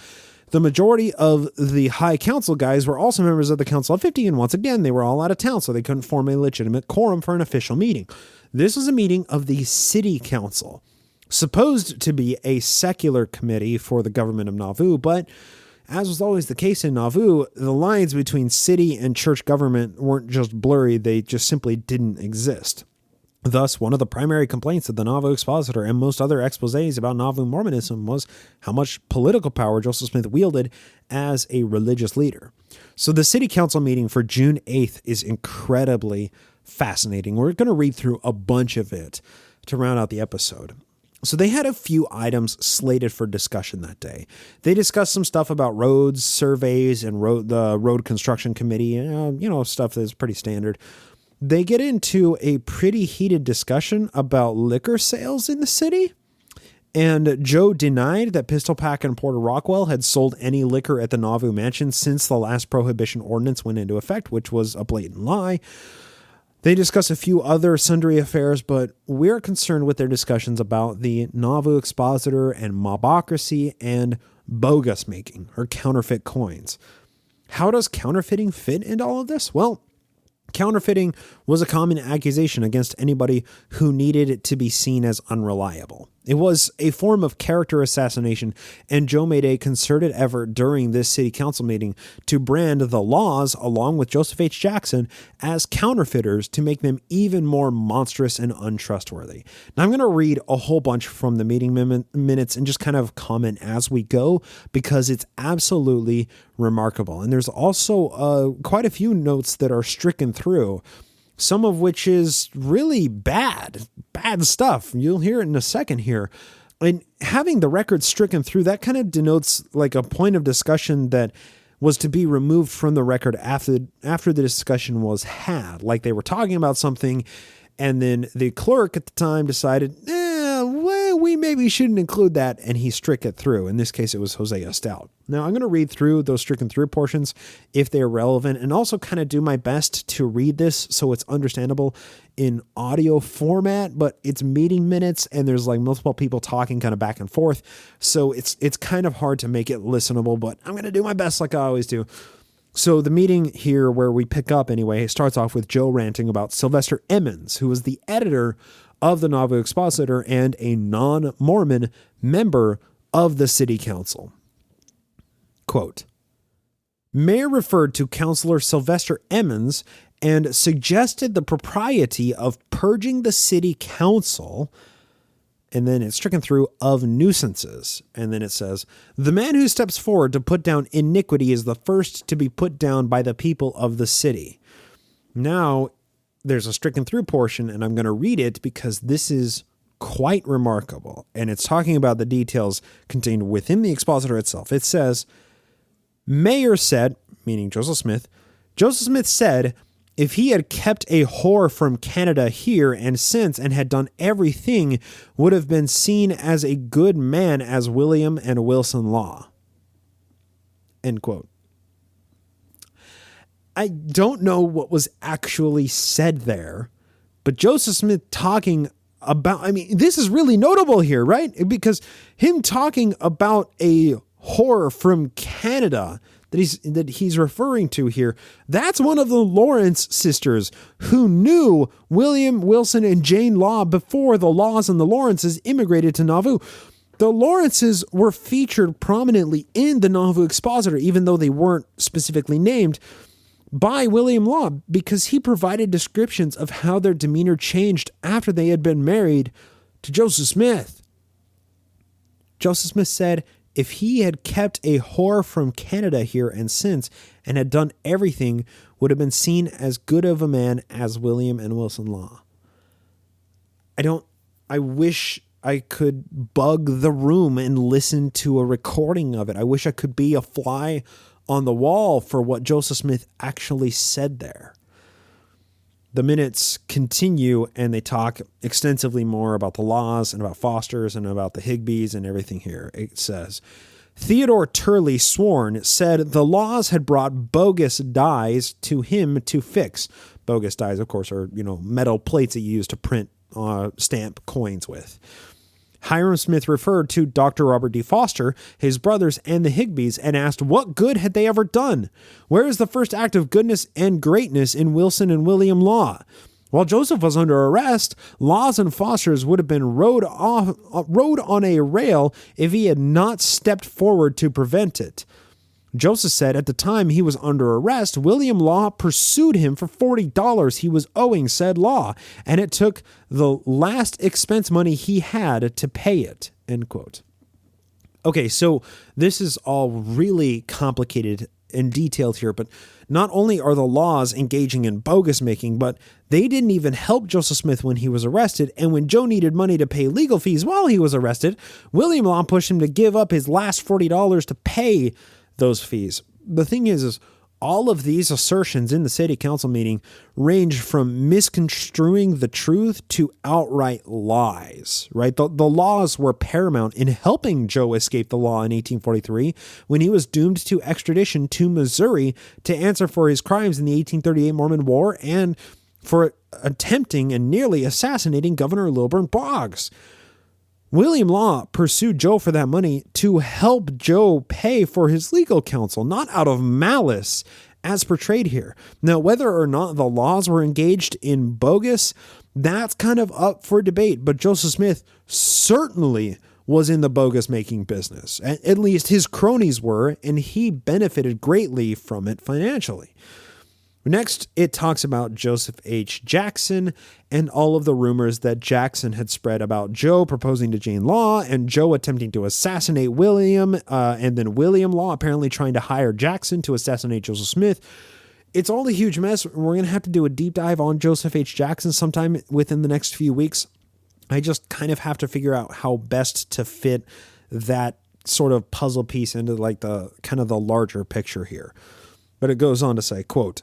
the majority of the High Council guys were also members of the Council of 50, and once again, they were all out of town, so they couldn't form a legitimate quorum for an official meeting. This was a meeting of the city council, supposed to be a secular committee for the government of Nauvoo, but as was always the case in Nauvoo, the lines between city and church government weren't just blurry, they just simply didn't exist. Thus, one of the primary complaints of the Nauvoo Expositor and most other exposés about Nauvoo Mormonism was how much political power Joseph Smith wielded as a religious leader. So the city council meeting for June 8th is incredibly fascinating. We're going to read through a bunch of it to round out the episode. So they had a few items slated for discussion that day. They discussed some stuff about roads, surveys, and the road construction committee, stuff that's pretty standard. They get into a pretty heated discussion about liquor sales in the city. And Joe denied that Pistol Pack and Porter Rockwell had sold any liquor at the Nauvoo mansion since the last prohibition ordinance went into effect, which was a blatant lie. They discuss a few other sundry affairs, but we're concerned with their discussions about the Nauvoo Expositor and mobocracy and bogus making, or counterfeit coins. How does counterfeiting fit into all of this? Well, counterfeiting was a common accusation against anybody who needed it to be seen as unreliable. It was a form of character assassination, and Joe made a concerted effort during this city council meeting to brand the Laws, along with Joseph H. Jackson, as counterfeiters to make them even more monstrous and untrustworthy. Now, I'm going to read a whole bunch from the meeting minutes and just kind of comment as we go, because it's absolutely remarkable. And there's also quite a few notes that are stricken through, some of which is really bad stuff. You'll hear it in a second here. And having the record stricken through, that kind of denotes like a point of discussion that was to be removed from the record after the discussion was had. Like they were talking about something, and then the clerk at the time decided, we maybe shouldn't include that, and he struck it through. In this case, it was Hosea Stout. Now, I'm going to read through those stricken through portions if they are relevant, and also kind of do my best to read this so it's understandable in audio format, but it's meeting minutes, and there's like multiple people talking kind of back and forth, so it's kind of hard to make it listenable, but I'm going to do my best like I always do. So the meeting here where we pick up anyway starts off with Joe ranting about Sylvester Emmons, who was the editor of the Nauvoo Expositor and a non-Mormon member of the city council. Quote, Mayor referred to Councilor Sylvester Emmons and suggested the propriety of purging the city council, and then it's stricken through, of nuisances. And then it says, the man who steps forward to put down iniquity is the first to be put down by the people of the city. Now, there's a stricken through portion, and I'm going to read it because this is quite remarkable. And it's talking about the details contained within the expositor itself. It says, Mayor said, meaning Joseph Smith said, if he had kept a whore from Canada here and since and had done everything, would have been seen as a good man as William and Wilson Law. End quote. I don't know what was actually said there, but Joseph Smith talking about, this is really notable here, right? Because him talking about a whore from Canada that he's referring to here, that's one of the Lawrence sisters who knew William Wilson and Jane Law before the Laws and the Lawrences immigrated to Nauvoo. The Lawrences were featured prominently in the Nauvoo Expositor, even though they weren't specifically named, by William Law, because he provided descriptions of how their demeanor changed after they had been married to Joseph Smith. Joseph Smith said, if he had kept a whore from Canada here and since and had done everything, would have been seen as good of a man as William and Wilson Law. I wish I could bug the room and listen to a recording of it. I wish I could be a fly on the wall for what Joseph Smith actually said there. The minutes continue, and they talk extensively more about the Laws and about Fosters and about the Higbees and everything here. It says, Theodore Turley, sworn, said the Laws had brought bogus dies to him to fix. Bogus dies, of course, are, metal plates that you use to print stamp coins with. Hiram Smith referred to Dr. Robert D. Foster, his brothers, and the Higbees, and asked what good had they ever done? Where is the first act of goodness and greatness in Wilson and William Law? While Joseph was under arrest, Laws and Fosters would have been rode on a rail if he had not stepped forward to prevent it. Joseph said at the time he was under arrest, William Law pursued him for $40 he was owing said Law, and it took the last expense money he had to pay it. End quote. Okay, so this is all really complicated and detailed here, but not only are the laws engaging in bogus making, but they didn't even help Joseph Smith when he was arrested. And when Joe needed money to pay legal fees while he was arrested, William Law pushed him to give up his last $40 to pay those fees. The thing is all of these assertions in the city council meeting range from misconstruing the truth to outright lies, right? The laws were paramount in helping Joe escape the law in 1843 when he was doomed to extradition to Missouri to answer for his crimes in the 1838 Mormon War and for attempting and nearly assassinating Governor Lilburn Boggs. William Law pursued Joe for that money to help Joe pay for his legal counsel, not out of malice as portrayed here. Now, whether or not the laws were engaged in bogus, that's kind of up for debate, but Joseph Smith certainly was in the bogus making business. At least his cronies were, and he benefited greatly from it financially. Next, it talks about Joseph H. Jackson and all of the rumors that Jackson had spread about Joe proposing to Jane Law and Joe attempting to assassinate William, and then William Law apparently trying to hire Jackson to assassinate Joseph Smith. It's all a huge mess. We're going to have to do a deep dive on Joseph H. Jackson sometime within the next few weeks. I just kind of have to figure out how best to fit that sort of puzzle piece into like the kind of the larger picture here. But it goes on to say, quote,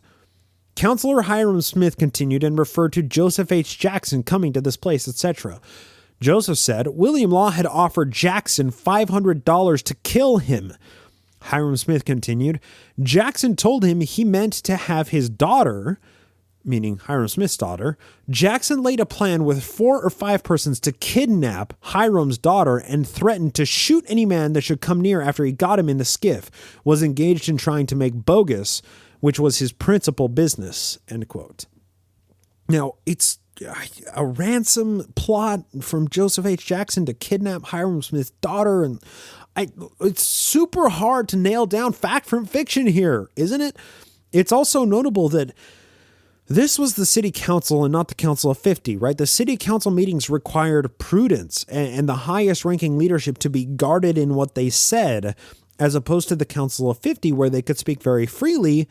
Counselor Hiram Smith continued and referred to Joseph H. Jackson coming to this place, etc. Joseph said William Law had offered Jackson $500 to kill him. Hiram Smith continued, Jackson told him he meant to have his daughter, meaning Hiram Smith's daughter. Jackson laid a plan with 4 or 5 persons to kidnap Hiram's daughter and threatened to shoot any man that should come near after he got him in the skiff, was engaged in trying to make bogus, which was his principal business, end quote. Now, it's a ransom plot from Joseph H. Jackson to kidnap Hiram Smith's daughter, and it's super hard to nail down fact from fiction here, isn't it? It's also notable that this was the city council and not the council of 50, right? The city council meetings required prudence and the highest ranking leadership to be guarded in what they said, as opposed to the Council of 50, where they could speak very freely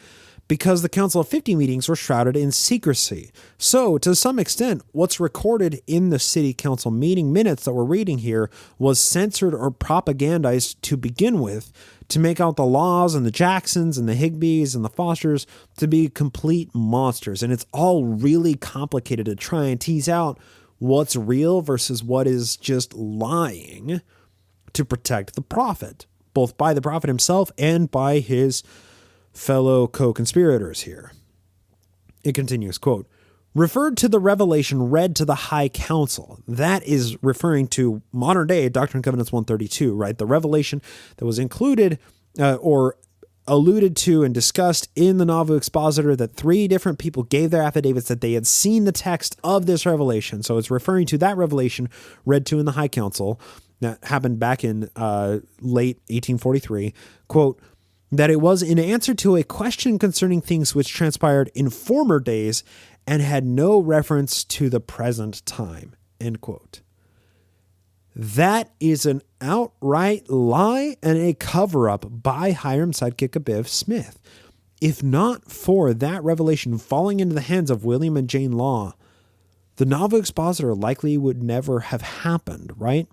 because the Council of 50 meetings were shrouded in secrecy. So, to some extent, what's recorded in the City Council meeting minutes that we're reading here was censored or propagandized to begin with to make out the Laws and the Jacksons and the Higbees and the Fosters to be complete monsters. And it's all really complicated to try and tease out what's real versus what is just lying to protect the prophet, both by the prophet himself and by his fellow co-conspirators here. It continues, quote, referred to the revelation read to the High Council. That is referring to modern day Doctrine and Covenants 132, right? The revelation that was included or alluded to and discussed in the Nauvoo Expositor, that 3 different people gave their affidavits that they had seen the text of this revelation. So it's referring to that revelation read to in the High Council that happened back in late 1843, quote, that it was in answer to a question concerning things which transpired in former days and had no reference to the present time, end quote. That is an outright lie and a cover-up by Hiram's sidekick Abiv Smith. If not for that revelation falling into the hands of William and Jane Law, the Nauvoo Expositor likely would never have happened, right?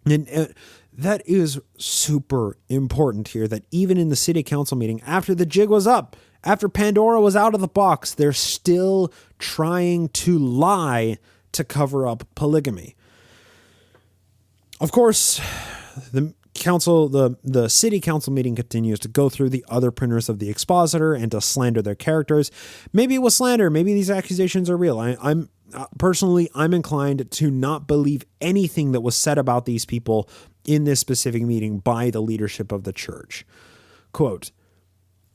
And that is super important here, that even in the city council meeting, after the jig was up, after Pandora was out of the box, they're still trying to lie to cover up polygamy. Of course, the city council meeting continues to go through the other printers of the Expositor and to slander their characters. Maybe it was slander. Maybe these accusations are real. I'm personally inclined to not believe anything that was said about these people in this specific meeting by the leadership of the church. Quote,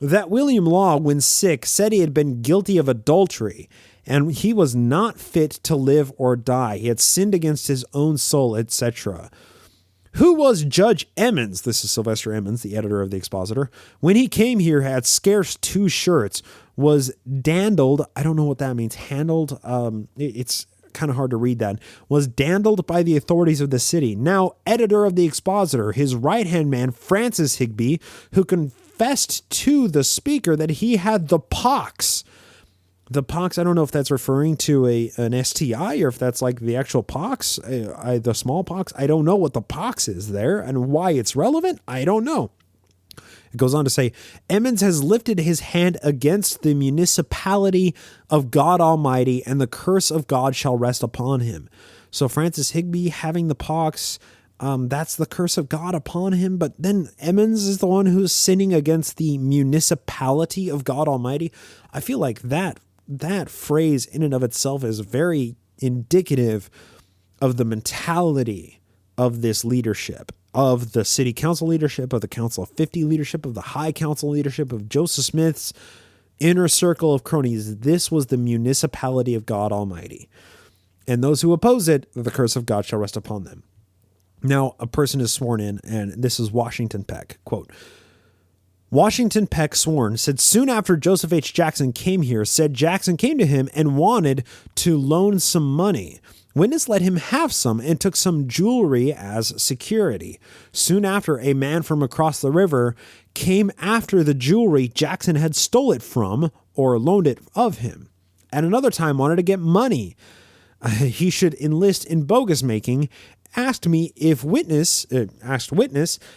that William Law, when sick, said he had been guilty of adultery and he was not fit to live or die. He had sinned against his own soul, etc. Who was Judge Emmons? This is Sylvester Emmons, the editor of the Expositor. When he came here, had scarce 2 shirts, was dandled. I don't know what that means. Handled. It's kind of hard to read that, was dandled by the authorities of the city. Now editor of the Expositor, his right-hand man, Francis Higby, who confessed to the speaker that he had the pox. The pox, I don't know if that's referring to an STI or if that's like the actual pox, the smallpox. I don't know what the pox is there and why it's relevant. I don't know. It goes on to say, Emmons has lifted his hand against the municipality of God Almighty, and the curse of God shall rest upon him. So Francis Higby having the pox, that's the curse of God upon him. But then Emmons is the one who's sinning against the municipality of God Almighty. I feel like that phrase in and of itself is very indicative of the mentality of this leadership, of the city council leadership, of the Council of 50 leadership, of the High Council leadership, of Joseph Smith's inner circle of cronies. This was the municipality of God Almighty. And those who oppose it, the curse of God shall rest upon them. Now, a person is sworn in, and this is Washington Peck. Quote, Washington Peck, sworn, said soon after Joseph H. Jackson came here, said Jackson came to him and wanted to loan some money. Witness let him have some and took some jewelry as security. Soon after, a man from across the river came after the jewelry Jackson had stole it from or loaned it of him. At another time, wanted to get money. He should enlist in bogus making. Asked Witness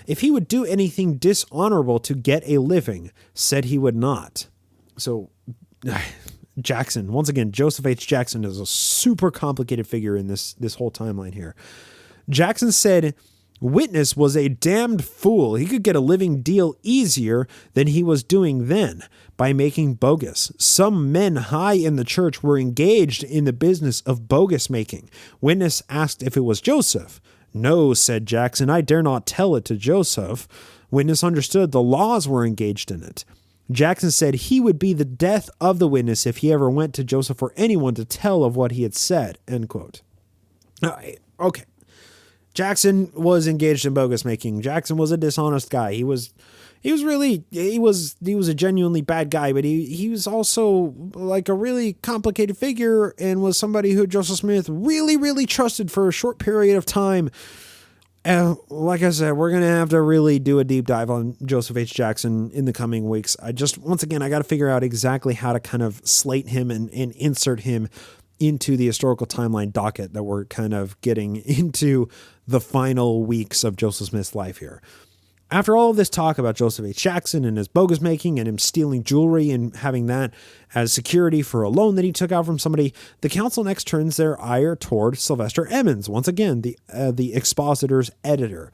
if he would do anything dishonorable to get a living. Said he would not. So Jackson, once again, Joseph H. Jackson is a super complicated figure in this whole timeline here. Jackson said Witness was a damned fool. He could get a living deal easier than he was doing then by making bogus. Some men high in the church were engaged in the business of bogus making. Witness asked if it was Joseph. No, said Jackson, I dare not tell it to Joseph. Witness understood the laws were engaged in it. Jackson said he would be the death of the witness if he ever went to Joseph or anyone to tell of what he had said. End quote. Okay. Jackson was engaged in bogus making. Jackson was a dishonest guy. He was a genuinely bad guy, but he was also like a really complicated figure and was somebody who Joseph Smith really, really trusted for a short period of time. Like I said, we're going to have to really do a deep dive on Joseph H. Jackson in the coming weeks. Once again, I got to figure out exactly how to kind of slate him and insert him into the historical timeline docket that we're kind of getting into the final weeks of Joseph Smith's life here. After all of this talk about Joseph H. Jackson and his bogus making and him stealing jewelry and having that as security for a loan that he took out from somebody, the council next turns their ire toward Sylvester Emmons, once again, the Expositor's editor.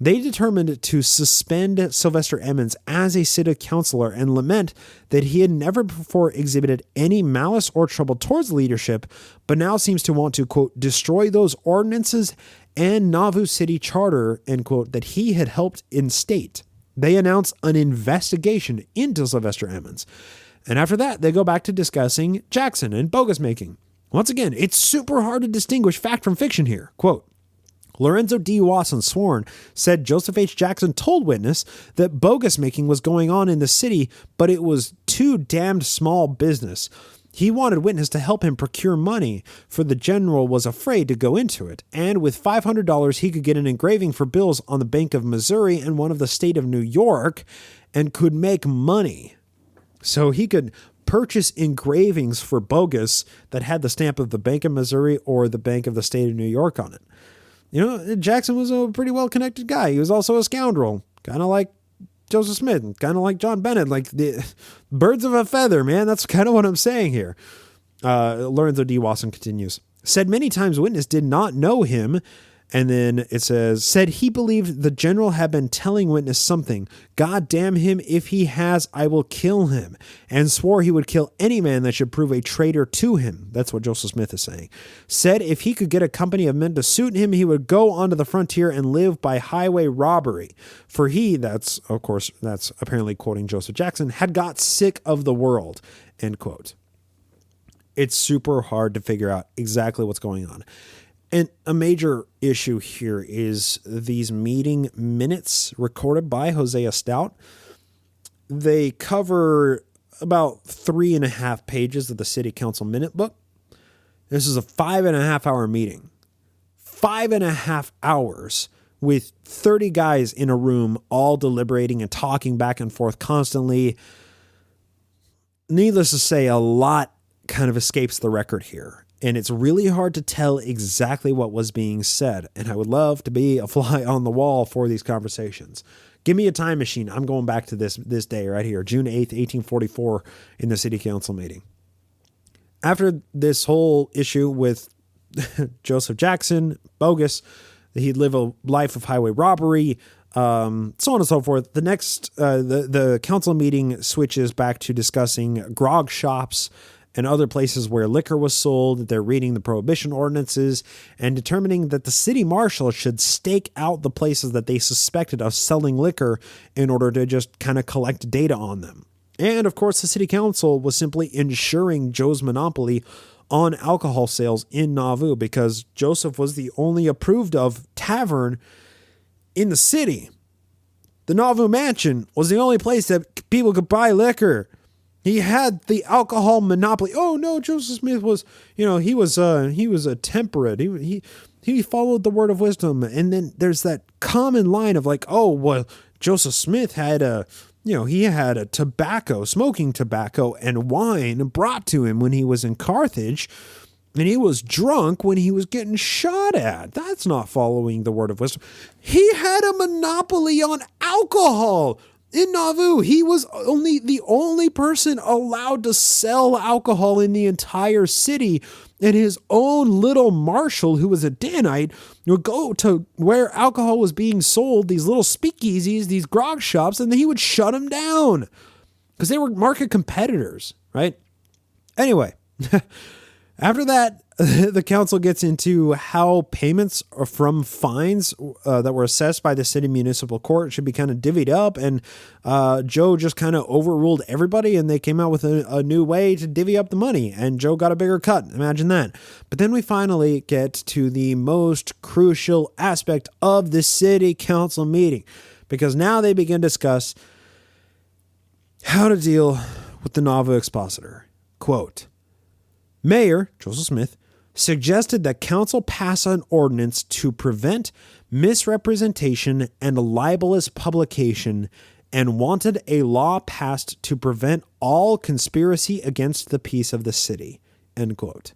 They determined to suspend Sylvester Emmons as a city councilor and lament that he had never before exhibited any malice or trouble towards leadership, but now seems to want to, quote, destroy those ordinances and Nauvoo City Charter, end quote, that he had helped instate. They announce an investigation into Sylvester Emmons. And after that, they go back to discussing Jackson and bogus making. Once again, it's super hard to distinguish fact from fiction here. Quote, Lorenzo D. Wasson, sworn, said Joseph H. Jackson told Witness that bogus making was going on in the city, but it was too damned small business. He wanted Witness to help him procure money, for the general was afraid to go into it, and with $500 he could get an engraving for bills on the Bank of Missouri and one of the state of New York, and could make money. So he could purchase engravings for bogus that had the stamp of the Bank of Missouri or the Bank of the state of New York on it. You know, Jackson was a pretty well-connected guy. He was also a scoundrel, kind of like Joseph Smith, kind of like John Bennett, like the birds of a feather, man. That's kind of what I'm saying here. Lorenzo D. Wasson continues, said many times Witness did not know him. And then it says, said he believed the general had been telling Witness something. God damn him. If he has, I will kill him. And swore he would kill any man that should prove a traitor to him. That's what Joseph Smith is saying. Said if he could get a company of men to suit him, he would go onto the frontier and live by highway robbery. For he, that's apparently quoting Joseph Jackson, had got sick of the world, end quote. It's super hard to figure out exactly what's going on. And a major issue here is these meeting minutes recorded by Hosea Stout. They cover about 3.5 pages of the city council minute book. This is a 5.5 hour meeting. 5.5 hours with 30 guys in a room, all deliberating and talking back and forth constantly. Needless to say, a lot kind of escapes the record here. And it's really hard to tell exactly what was being said. And I would love to be a fly on the wall for these conversations. Give me a time machine. I'm going back to this day right here, June 8th, 1844, in the city council meeting. After this whole issue with Joseph Jackson, bogus, he'd live a life of highway robbery, so on and so forth. The next, the council meeting switches back to discussing grog shops and other places where liquor was sold. They're reading the prohibition ordinances and determining that the city marshal should stake out the places that they suspected of selling liquor in order to just kind of collect data on them. And of course, the city council was simply ensuring Joe's monopoly on alcohol sales in Nauvoo because Joseph was the only approved of tavern in the city. The Nauvoo Mansion was the only place that people could buy liquor. He had the alcohol monopoly. Oh no, Joseph Smith was, he was a temperate. He followed the word of wisdom. And then there's that common line of like, oh, well, Joseph Smith had he had a smoking tobacco and wine brought to him when he was in Carthage, and he was drunk when he was getting shot at. That's not following the word of wisdom. He had a monopoly on alcohol. In Nauvoo, he was the only person allowed to sell alcohol in the entire city, and his own little marshal, who was a Danite, would go to where alcohol was being sold, these little speakeasies, these grog shops, and then he would shut them down because they were market competitors, right? Anyway, after that, the council gets into how payments from fines that were assessed by the city municipal court should be kind of divvied up. And Joe just kind of overruled everybody, and they came out with a new way to divvy up the money. And Joe got a bigger cut. Imagine that. But then we finally get to the most crucial aspect of the city council meeting, because now they begin to discuss how to deal with the Nauvoo Expositor. Quote, Mayor Joseph Smith suggested that council pass an ordinance to prevent misrepresentation and libelous publication and wanted a law passed to prevent all conspiracy against the peace of the city. End quote.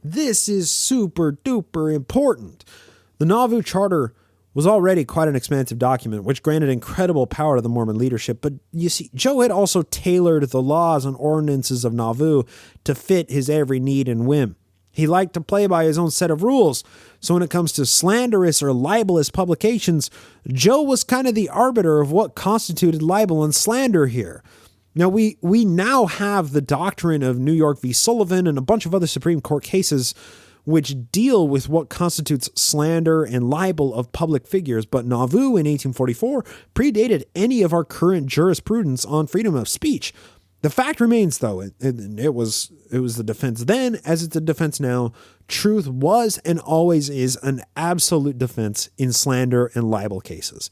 This is super duper important. The Nauvoo Charter was already quite an expansive document, which granted incredible power to the Mormon leadership. But you see, Joe had also tailored the laws and ordinances of Nauvoo to fit his every need and whim. He liked to play by his own set of rules. So when it comes to slanderous or libelous publications, Joe was kind of the arbiter of what constituted libel and slander here. Now, we now have the doctrine of New York v. Sullivan and a bunch of other Supreme Court cases which deal with what constitutes slander and libel of public figures, but Nauvoo in 1844 predated any of our current jurisprudence on freedom of speech. The fact remains, though, it was the defense then as it's the defense now. Truth was and always is an absolute defense in slander and libel cases.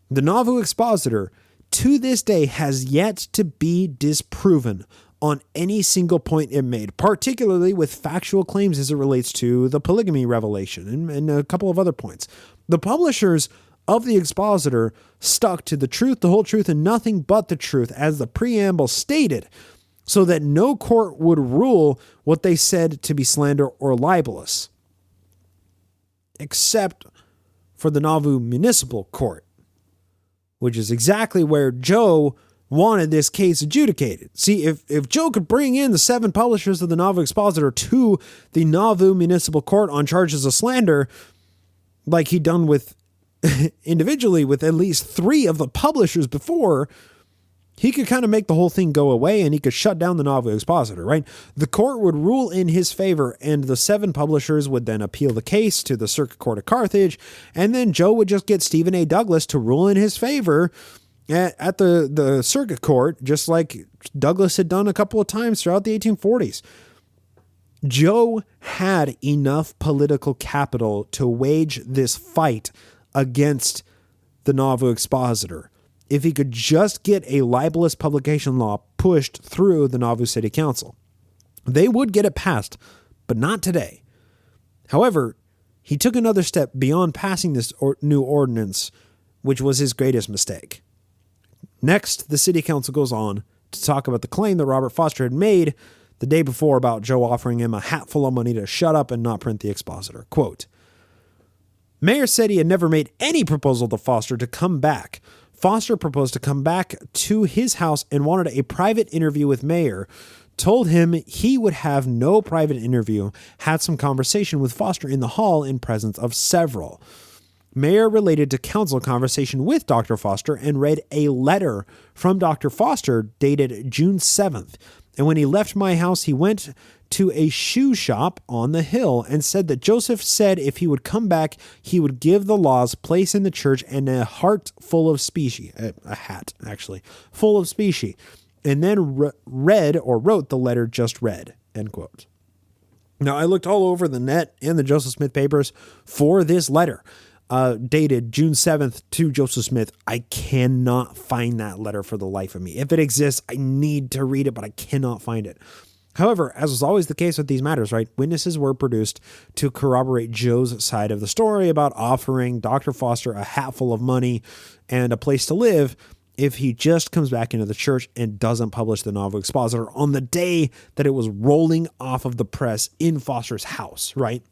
The Nauvoo Expositor, to this day, has yet to be disproven on any single point it made, particularly with factual claims as it relates to the polygamy revelation and a couple of other points. The publishers of the Expositor stuck to the truth, the whole truth, and nothing but the truth, as the preamble stated, so that no court would rule what they said to be slander or libelous, except for the Nauvoo Municipal Court, which is exactly where Joe wanted this case adjudicated. See, if Joe could bring in the 7 publishers of the Nauvoo Expositor to the Nauvoo Municipal Court on charges of slander, like he'd done with individually with at least 3 of the publishers before, he could kind of make the whole thing go away and he could shut down the Nauvoo Expositor, right? The court would rule in his favor, and the 7 publishers would then appeal the case to the Circuit Court of Carthage, and then Joe would just get Stephen A. Douglas to rule in his favor at the circuit court, just like Douglas had done a couple of times throughout the 1840s. Joe had enough political capital to wage this fight against the Nauvoo Expositor if he could just get a libelous publication law pushed through the Nauvoo City Council. They would get it passed, but not today. However, he took another step beyond passing this new ordinance, which was his greatest mistake. Next, the city council goes on to talk about the claim that Robert Foster had made the day before about Joe offering him a hatful of money to shut up and not print the Expositor. Quote, Mayor said he had never made any proposal to Foster to come back. Foster proposed to come back to his house and wanted a private interview with Mayor. Told him he would have no private interview, had some conversation with Foster in the hall in presence of several. Mayor related to council conversation with Dr. Foster and read a letter from Dr. Foster dated June 7th. And when he left my house, he went to a shoe shop on the hill and said that Joseph said if he would come back, he would give the laws place in the church and a heart full of specie, a hat actually, full of specie, and then read or wrote the letter just read, end quote. Now, I looked all over the net and the Joseph Smith papers for this letter. Dated June 7th to Joseph Smith. I cannot find that letter for the life of me. If it exists, I need to read it, but I cannot find it. However, as was always the case with these matters, right, witnesses were produced to corroborate Joe's side of the story about offering Dr. Foster a hatful of money and a place to live if he just comes back into the church and doesn't publish the Nauvoo Expositor on the day that it was rolling off of the press in Foster's house, right?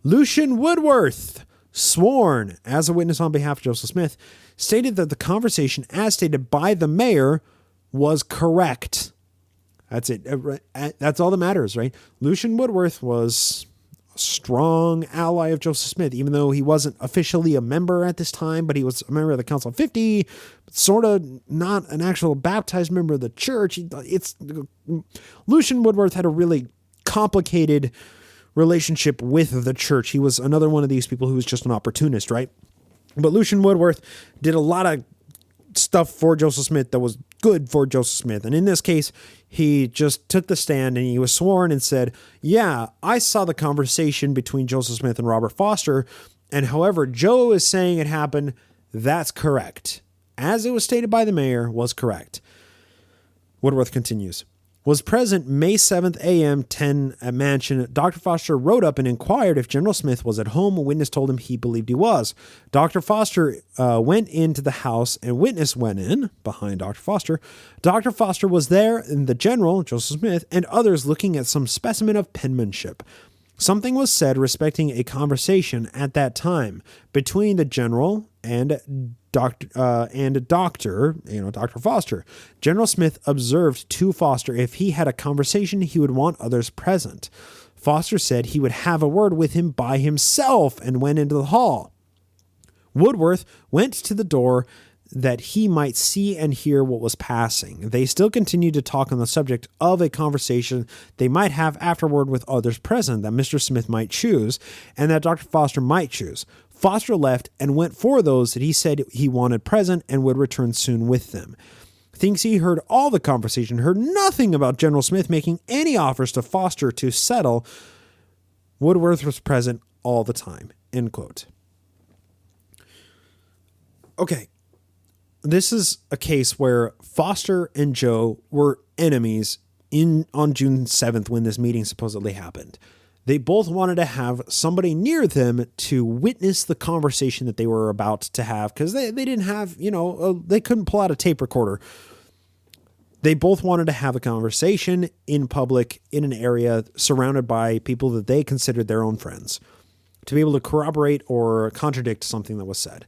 Lucian Woodworth, sworn as a witness on behalf of Joseph Smith, stated that the conversation as stated by the mayor was correct. That's it. That's all that matters, right? Lucian Woodworth was a strong ally of Joseph Smith, even though he wasn't officially a member at this time, but he was a member of the Council of 50, sort of not an actual baptized member of the church. Lucian Woodworth had a really complicated relationship with the church. He was another one of these people who was just an opportunist, right? But Lucian Woodworth did a lot of stuff for Joseph Smith that was good for Joseph Smith. And in this case, he just took the stand and he was sworn and said, yeah, I saw the conversation between Joseph Smith and Robert Foster. And however Joe is saying it happened, that's correct. As it was stated by the mayor, was correct. Woodworth continues. Was present May 7th a.m. 10 at Mansion. Dr. Foster rode up and inquired if General Smith was at home. A witness told him he believed he was. Dr. Foster went into the house and witness went in behind Dr. Foster. Dr. Foster was there and the general, Joseph Smith, and others looking at some specimen of penmanship. Something was said respecting a conversation at that time between the general and Dr. Foster. General Smith observed to Foster if he had a conversation, he would want others present. Foster said he would have a word with him by himself and went into the hall. Woodworth went to the door that he might see and hear what was passing. They still continued to talk on the subject of a conversation they might have afterward with others present that Mr. Smith might choose and that Dr. Foster might choose. Foster left and went for those that he said he wanted present and would return soon with them. Thinks he heard all the conversation, heard nothing about General Smith making any offers to Foster to settle. Woodworth was present all the time. End quote. Okay. This is a case where Foster and Joe were enemies on June 7th when this meeting supposedly happened. They both wanted to have somebody near them to witness the conversation that they were about to have because they didn't have, they couldn't pull out a tape recorder. They both wanted to have a conversation in public in an area surrounded by people that they considered their own friends to be able to corroborate or contradict something that was said.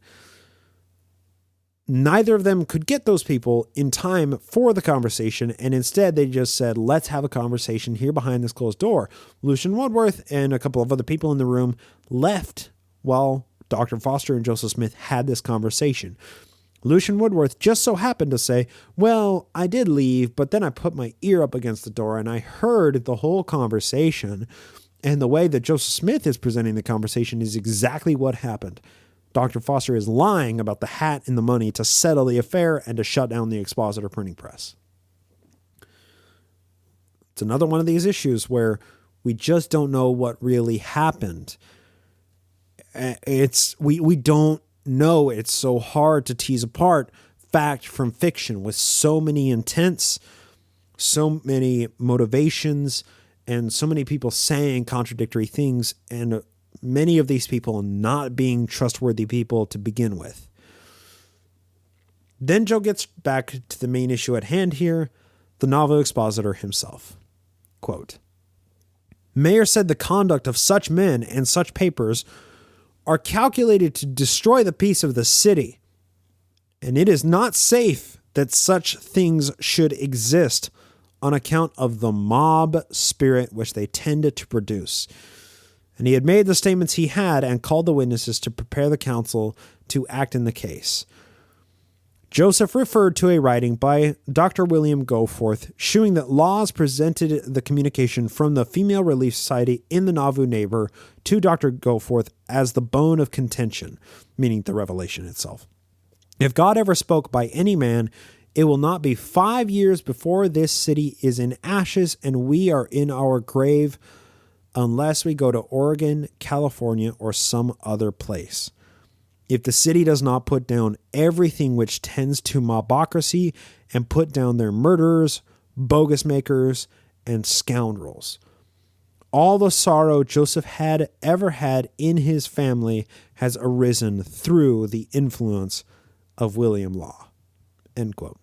Neither of them could get those people in time for the conversation, and instead they just said, let's have a conversation here behind this closed door. Lucian Woodworth and a couple of other people in the room left while Dr. Foster and Joseph Smith had this conversation. Lucian Woodworth just so happened to say, well, I did leave, but then I put my ear up against the door and I heard the whole conversation, and the way that Joseph Smith is presenting the conversation is exactly what happened. Dr. Foster is lying about the hat and the money to settle the affair and to shut down the Expositor printing press. It's another one of these issues where we just don't know what really happened. We don't know. It's so hard to tease apart fact from fiction with so many intense so many motivations and so many people saying contradictory things, and many of these people not being trustworthy people to begin with. Then Joe gets back to the main issue at hand here, the Nauvoo Expositor himself. Quote, Mayor said the conduct of such men and such papers are calculated to destroy the peace of the city, and it is not safe that such things should exist on account of the mob spirit which they tended to produce. And he had made the statements he had and called the witnesses to prepare the counsel to act in the case. Joseph referred to a writing by Dr. William Goforth showing that Laws presented the communication from the Female Relief Society in the Nauvoo neighbor to Dr. Goforth as the bone of contention, meaning the revelation itself. If God ever spoke by any man, it will not be 5 years before this city is in ashes and we are in our grave unless we go to Oregon, California, or some other place. If the city does not put down everything which tends to mobocracy and put down their murderers, bogus makers, and scoundrels. All the sorrow Joseph had ever had in his family has arisen through the influence of William Law. End quote.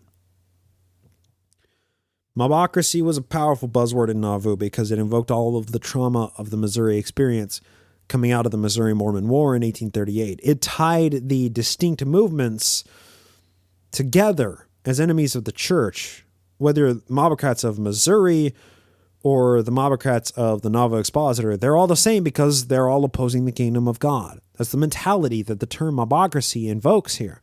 Mobocracy was a powerful buzzword in Nauvoo because it invoked all of the trauma of the Missouri experience coming out of the Missouri Mormon War in 1838. It tied the distinct movements together as enemies of the church, whether mobocrats of Missouri or the mobocrats of the Nauvoo Expositor. They're all the same because they're all opposing the kingdom of God. That's the mentality that the term mobocracy invokes here.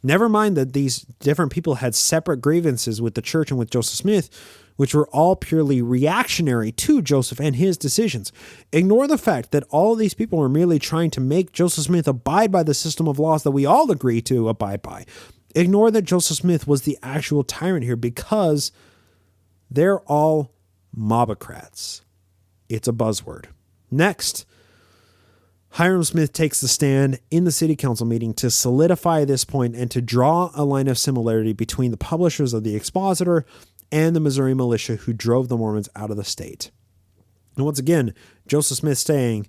Never mind that these different people had separate grievances with the church and with Joseph Smith, which were all purely reactionary to Joseph and his decisions. Ignore the fact that all of these people were merely trying to make Joseph Smith abide by the system of laws that we all agree to abide by. Ignore that Joseph Smith was the actual tyrant here because they're all mobocrats. It's a buzzword. Next, Hiram Smith takes the stand in the city council meeting to solidify this point and to draw a line of similarity between the publishers of the Expositor and the Missouri militia who drove the Mormons out of the state. And once again, Joseph Smith saying,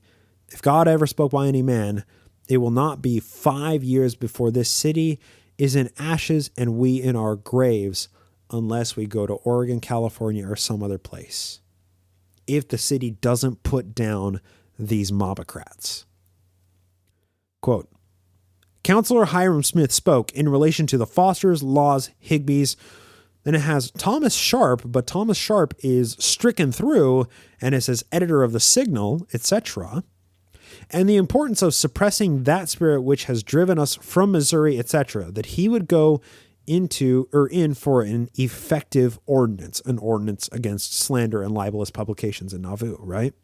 if God ever spoke by any man, it will not be 5 years before this city is in ashes and we in our graves unless we go to Oregon, California, or some other place. If the city doesn't put down these mobocrats. Quote, Counselor Hiram Smith spoke in relation to the Fosters, Laws, Higbees. Then it has Thomas Sharp, but Thomas Sharp is stricken through and it says editor of the Signal, etc. And the importance of suppressing that spirit which has driven us from Missouri, etc. That he would go into or in for an effective ordinance, an ordinance against slander and libelous publications in Nauvoo, right?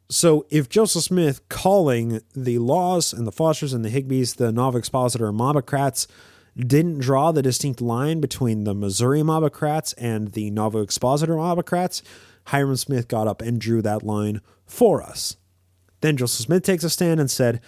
So if Joseph Smith calling the Laws and the Fosters and the Higbees, the Nauvoo Expositor, mobocrats, didn't draw the distinct line between the Missouri mobocrats and the Nauvoo Expositor mobocrats, Hiram Smith got up and drew that line for us. Then Joseph Smith takes a stand and said,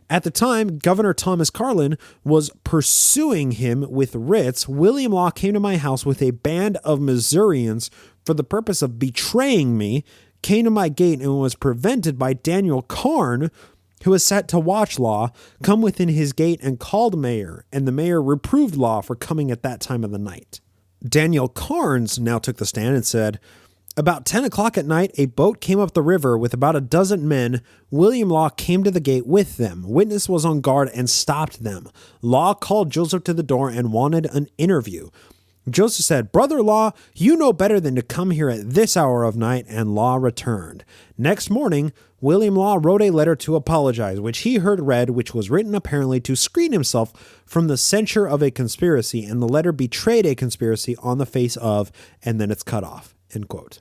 at the time Governor Thomas Carlin was pursuing him with writs, William Law came to my house with a band of Missourians for the purpose of betraying me, came to my gate and was prevented by Daniel Carn, who was set to watch Law, come within his gate and called Mayor, and the mayor reproved Law for coming at that time of the night. Daniel Carnes now took the stand and said, about 10 o'clock at night, a boat came up the river with about a dozen men. William Law came to the gate with them. Witness was on guard and stopped them. Law called Joseph to the door and wanted an interview. Joseph said, Brother Law, you know better than to come here at this hour of night, and Law returned. Next morning, William Law wrote a letter to apologize, which he heard read, which was written apparently to screen himself from the censure of a conspiracy, and the letter betrayed a conspiracy on the face of, and then it's cut off, end quote.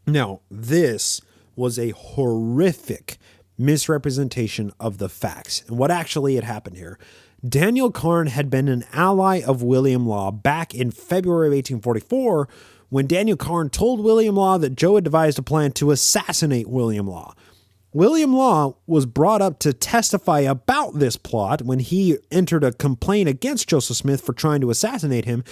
Now, this was a horrific misrepresentation of the facts and what actually had happened here. Daniel Carn had been an ally of William Law back in February of 1844 when Daniel Carn told William Law that Joe had devised a plan to assassinate William Law. William Law was brought up to testify about this plot when he entered a complaint against Joseph Smith for trying to assassinate him.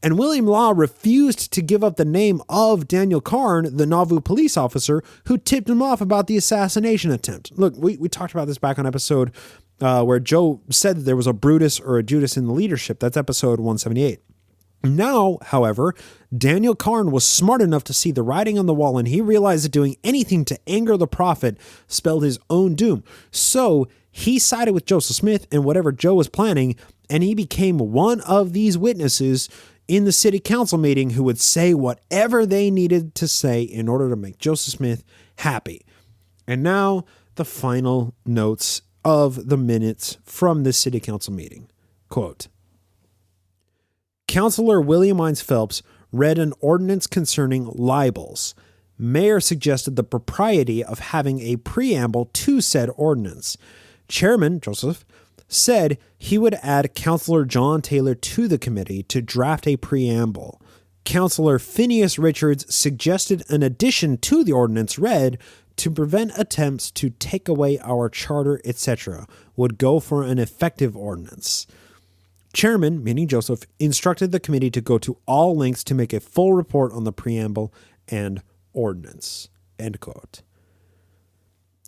And William Law refused to give up the name of Daniel Carn, the Nauvoo police officer who tipped him off about the assassination attempt. Look, we talked about this back on episode where Joe said that there was a Brutus or a Judas in the leadership. That's episode 178. Now, however, Daniel Carn was smart enough to see the writing on the wall, and he realized that doing anything to anger the prophet spelled his own doom. So he sided with Joseph Smith and whatever Joe was planning, and he became one of these witnesses in the city council meeting who would say whatever they needed to say in order to make Joseph Smith happy. And now the final notes of the minutes from this city council meeting. Quote, Councilor William Hines Phelps read an ordinance concerning libels. Mayor suggested the propriety of having a preamble to said ordinance. Chairman, Joseph, said he would add Councilor John Taylor to the committee to draft a preamble. Councilor Phineas Richards suggested an addition to the ordinance read to prevent attempts to take away our charter, etc., would go for an effective ordinance. Chairman, meaning Joseph, instructed the committee to go to all lengths to make a full report on the preamble and ordinance. End quote.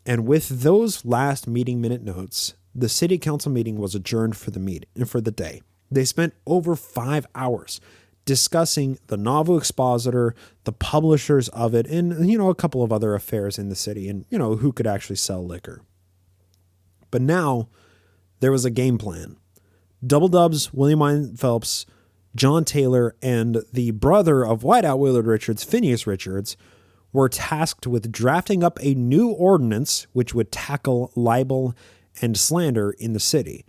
And with those last meeting minute notes, the city council meeting was adjourned for the day. They spent over 5 hours discussing the Nauvoo Expositor, the publishers of it, and, a couple of other affairs in the city and, who could actually sell liquor. But now there was a game plan. Double Dubs, William Hines Phelps, John Taylor, and the brother of Whiteout Willard Richards, Phineas Richards, were tasked with drafting up a new ordinance which would tackle libel and slander in the city.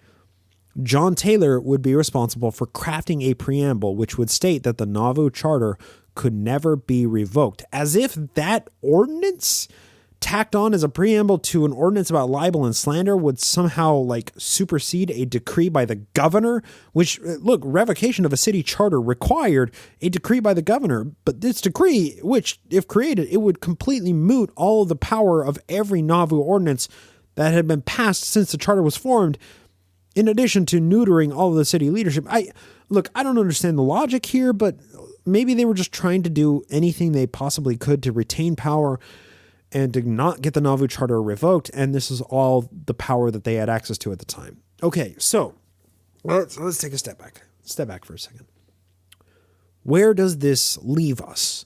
John Taylor would be responsible for crafting a preamble which would state that the Nauvoo Charter could never be revoked, as if that ordinance tacked on as a preamble to an ordinance about libel and slander would somehow supersede a decree by the governor, which, look, revocation of a city charter required a decree by the governor, but this decree, which if created, it would completely moot all of the power of every Nauvoo ordinance that had been passed since the charter was formed, in addition to neutering all of the city leadership. I don't understand the logic here, but maybe they were just trying to do anything they possibly could to retain power and to not get the Nauvoo Charter revoked, and this is all the power that they had access to at the time. Okay, so let's take a step back. Step back for a second. Where does this leave us?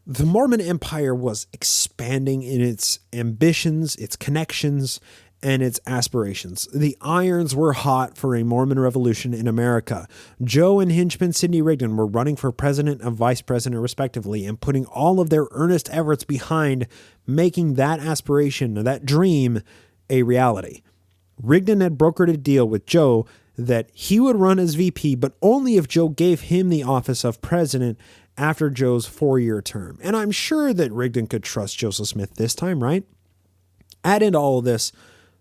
The Mormon Empire was expanding in its ambitions, its connections, and its aspirations. The irons were hot for a Mormon revolution in America. Joe and henchman Sidney Rigdon were running for president and vice president respectively and putting all of their earnest efforts behind making that aspiration, that dream, a reality. Rigdon had brokered a deal with Joe that he would run as VP, but only if Joe gave him the office of president after Joe's 4-year term. And I'm sure that Rigdon could trust Joseph Smith this time, right? Add into all of this,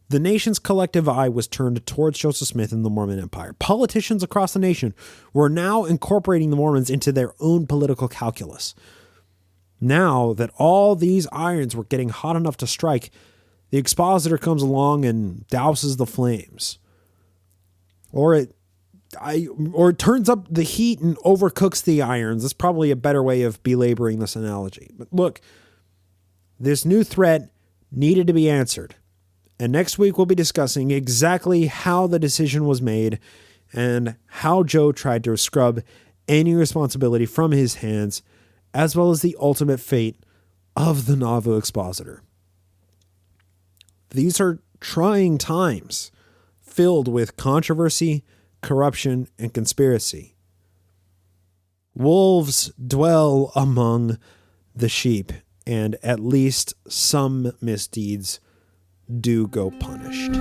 the nation's collective eye was turned towards Joseph Smith and the Mormon Empire. Politicians across the nation were now incorporating the Mormons into their own political calculus. Now that all these irons were getting hot enough to strike, the expositor comes along and douses the flames. Or it turns up the heat and overcooks the irons. That's probably a better way of belaboring this analogy. But look, this new threat needed to be answered. And next week we'll be discussing exactly how the decision was made and how Joe tried to scrub any responsibility from his hands, as well as the ultimate fate of the Nauvoo Expositor. These are trying times filled with controversy, corruption, and conspiracy. Wolves dwell among the sheep, and at least some misdeeds do go punished.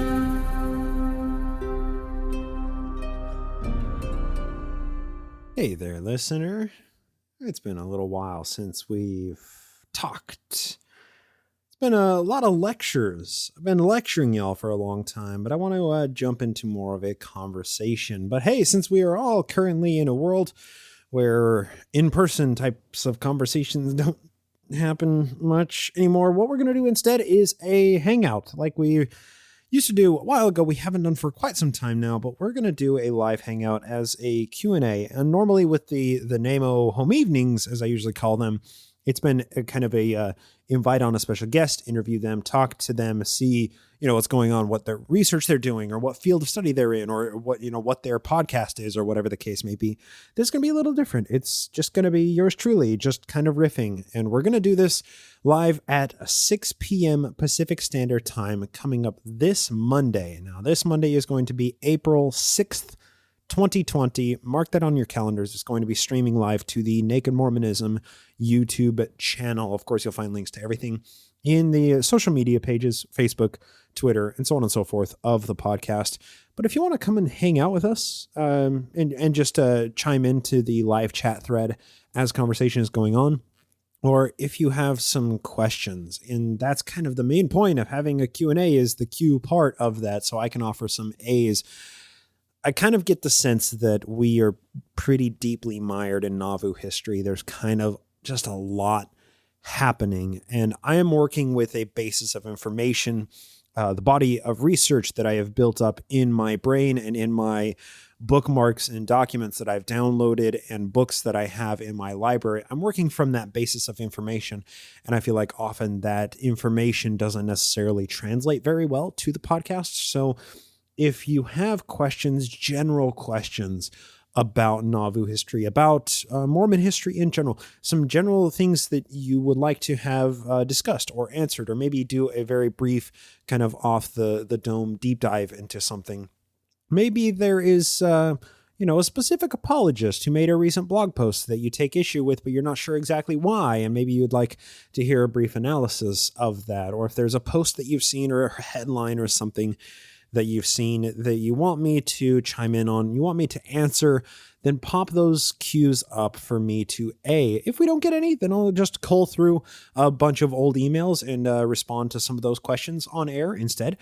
Hey there, listener. It's been a little while since we've talked. It's been a lot of lectures. I've been lecturing y'all for a long time, but I want to jump into more of a conversation. But hey, since we are all currently in a world where in-person types of conversations don't happen much anymore, what we're going to do instead is a hangout like we used to do a while ago. We haven't done for quite some time now, but we're going to do a live hangout as a Q&A. And normally with the NAMO home evenings, as I usually call them, it's been a kind of a invite on a special guest, interview them, talk to them, see, what's going on, what their research they're doing, or what field of study they're in, or what their podcast is, or whatever the case may be. This is going to be a little different. It's just going to be yours truly, just kind of riffing. And we're going to do this live at 6 p.m. Pacific Standard Time coming up this Monday. Now, this Monday is going to be April 6th, 2020. Mark that on your calendars. It's going to be streaming live to the Naked Mormonism YouTube channel. Of course, you'll find links to everything in the social media pages, Facebook, Twitter, and so on and so forth of the podcast. But if you want to come and hang out with us and just chime into the live chat thread as conversation is going on, or if you have some questions, and that's kind of the main point of having a Q&A is the Q part of that, so I can offer some A's. I kind of get the sense that we are pretty deeply mired in Nauvoo history. There's kind of just a lot happening, and I am working with a basis of information, the body of research that I have built up in my brain and in my bookmarks and documents that I've downloaded and books that I have in my library. I'm working from that basis of information, and I feel like often that information doesn't necessarily translate very well to the podcast. So if you have questions, general questions about Nauvoo history, about Mormon history in general, some general things that you would like to have discussed or answered, or maybe do a very brief kind of off the dome deep dive into something. Maybe there is, a specific apologist who made a recent blog post that you take issue with, but you're not sure exactly why, and maybe you'd like to hear a brief analysis of that. Or if there's a post that you've seen or a headline or something that you've seen that you want me to chime in on, you want me to answer, then pop those cues up for me to if we don't get any, then I'll just cull through a bunch of old emails and respond to some of those questions on air instead.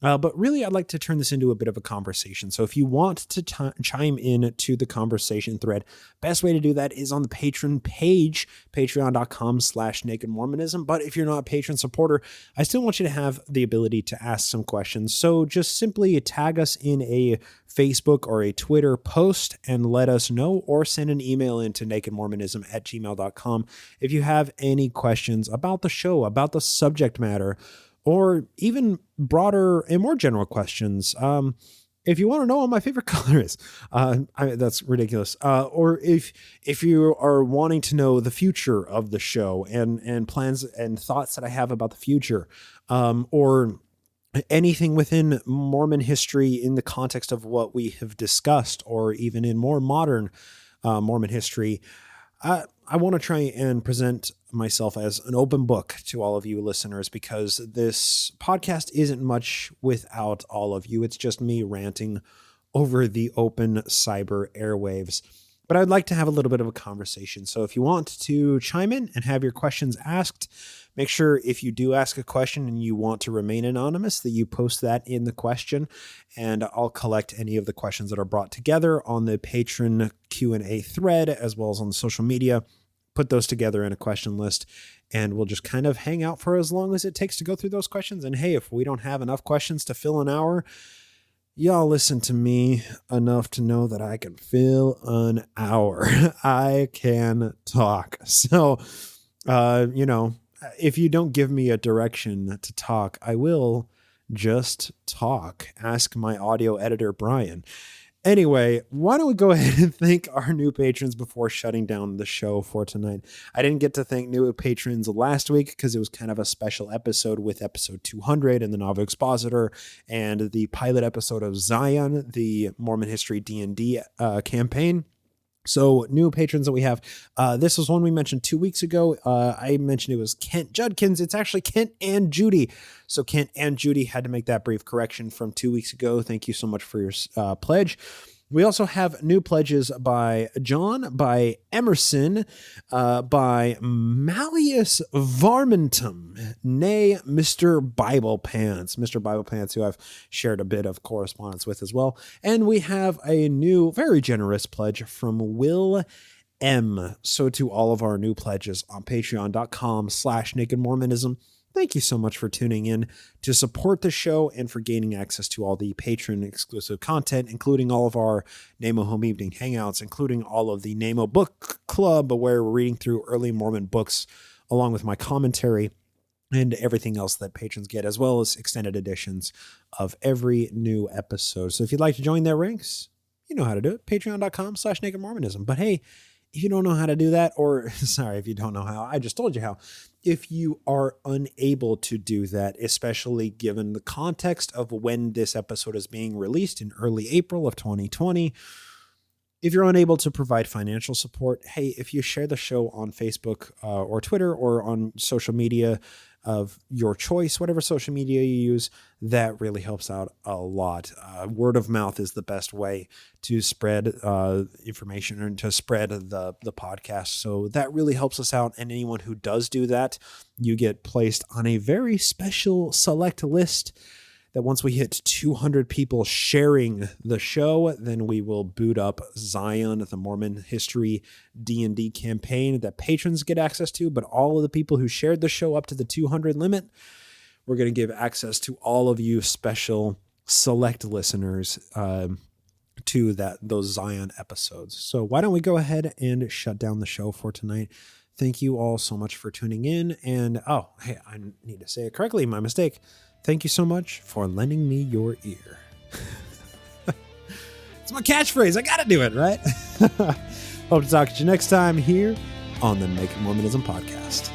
But really, I'd like to turn this into a bit of a conversation. So if you want to chime in to the conversation thread, best way to do that is on the Patreon page, patreon.com/Naked Mormonism. But if you're not a patron supporter, I still want you to have the ability to ask some questions. So just simply tag us in a Facebook or a Twitter post and let us know, or send an email into nakedmormonism@gmail.com if you have any questions about the show, about the subject matter, or even broader and more general questions. If you want to know what my favorite color is, that's ridiculous. Or if you are wanting to know the future of the show and plans and thoughts that I have about the future, or anything within Mormon history in the context of what we have discussed, or even in more modern Mormon history, I want to try and present myself as an open book to all of you listeners, because this podcast isn't much without all of you. It's just me ranting over the open cyber airwaves. But I'd like to have a little bit of a conversation. So if you want to chime in and have your questions asked, make sure if you do ask a question and you want to remain anonymous, that you post that in the question, and I'll collect any of the questions that are brought together on the patron Q&A thread, as well as on the social media, put those together in a question list, and we'll just kind of hang out for as long as it takes to go through those questions. And hey, if we don't have enough questions to fill an hour, y'all listen to me enough to know that I can fill an hour. I can talk. So, if you don't give me a direction to talk, I will just talk. Ask my audio editor, Brian. Anyway, why don't we go ahead and thank our new patrons before shutting down the show for tonight. I didn't get to thank new patrons last week because it was kind of a special episode with episode 200 and the Nauvoo Expositor and the pilot episode of Zion, the Mormon History D&D campaign. So new patrons that we have, this was one we mentioned 2 weeks ago. I mentioned it was Kent Judkins. It's actually Kent and Judy. So Kent and Judy had to make that brief correction from 2 weeks ago. Thank you so much for your pledge. We also have new pledges by John, by Emerson, by Malleus Varmentum, nay, Mr. Bible Pants. Mr. Bible Pants, who I've shared a bit of correspondence with as well. And we have a new, very generous pledge from Will M. So to all of our new pledges on patreon.com/Naked Mormonism, thank you so much for tuning in to support the show and for gaining access to all the patron exclusive content, including all of our NAMO Home Evening Hangouts, including all of the NAMO Book Club, where we're reading through early Mormon books, along with my commentary and everything else that patrons get, as well as extended editions of every new episode. So if you'd like to join their ranks, you know how to do it. Patreon.com/Naked Mormonism. But hey, if you don't know how to do that, or sorry, if you don't know how, I just told you how. If you are unable to do that, especially given the context of when this episode is being released in early April of 2020, if you're unable to provide financial support, hey, if you share the show on Facebook or Twitter or on social media of your choice, whatever social media you use, that really helps out a lot. Word of mouth is the best way to spread information and to spread the podcast. So that really helps us out. And anyone who does do that, you get placed on a very special select list that once we hit 200 people sharing the show, then we will boot up Zion, the Mormon History D&D campaign that patrons get access to. But all of the people who shared the show up to the 200 limit, we're going to give access to all of you special select listeners to those Zion episodes. So why don't we go ahead and shut down the show for tonight? Thank you all so much for tuning in. And, oh, hey, I need to say it correctly. My mistake. Thank you so much for lending me your ear. It's my catchphrase. I got to do it, right? Hope to talk to you next time here on the Naked Mormonism Podcast.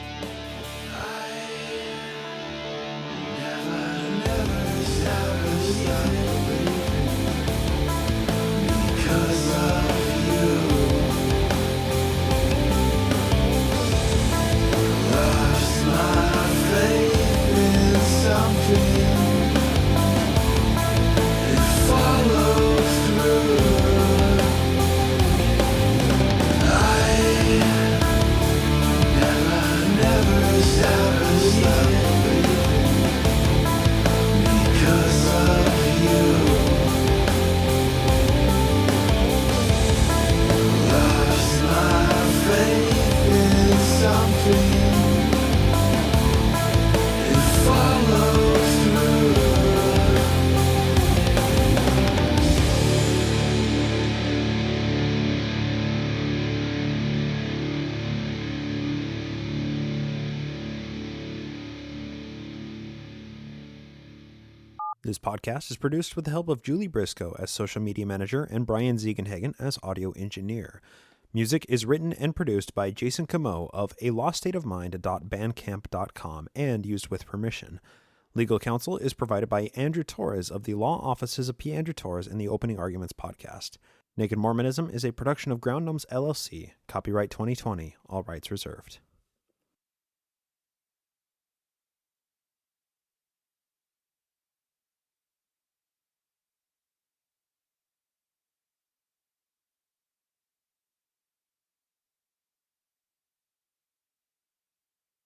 This podcast is produced with the help of Julie Briscoe as social media manager and Brian Ziegenhagen as audio engineer. Music is written and produced by Jason Camo of aloststateofmind.bandcamp.com and used with permission. Legal counsel is provided by Andrew Torres of the Law Offices of P. Andrew Torres and the Opening Arguments podcast. Naked Mormonism is a production of Ground Gnomes LLC. Copyright 2020. All rights reserved.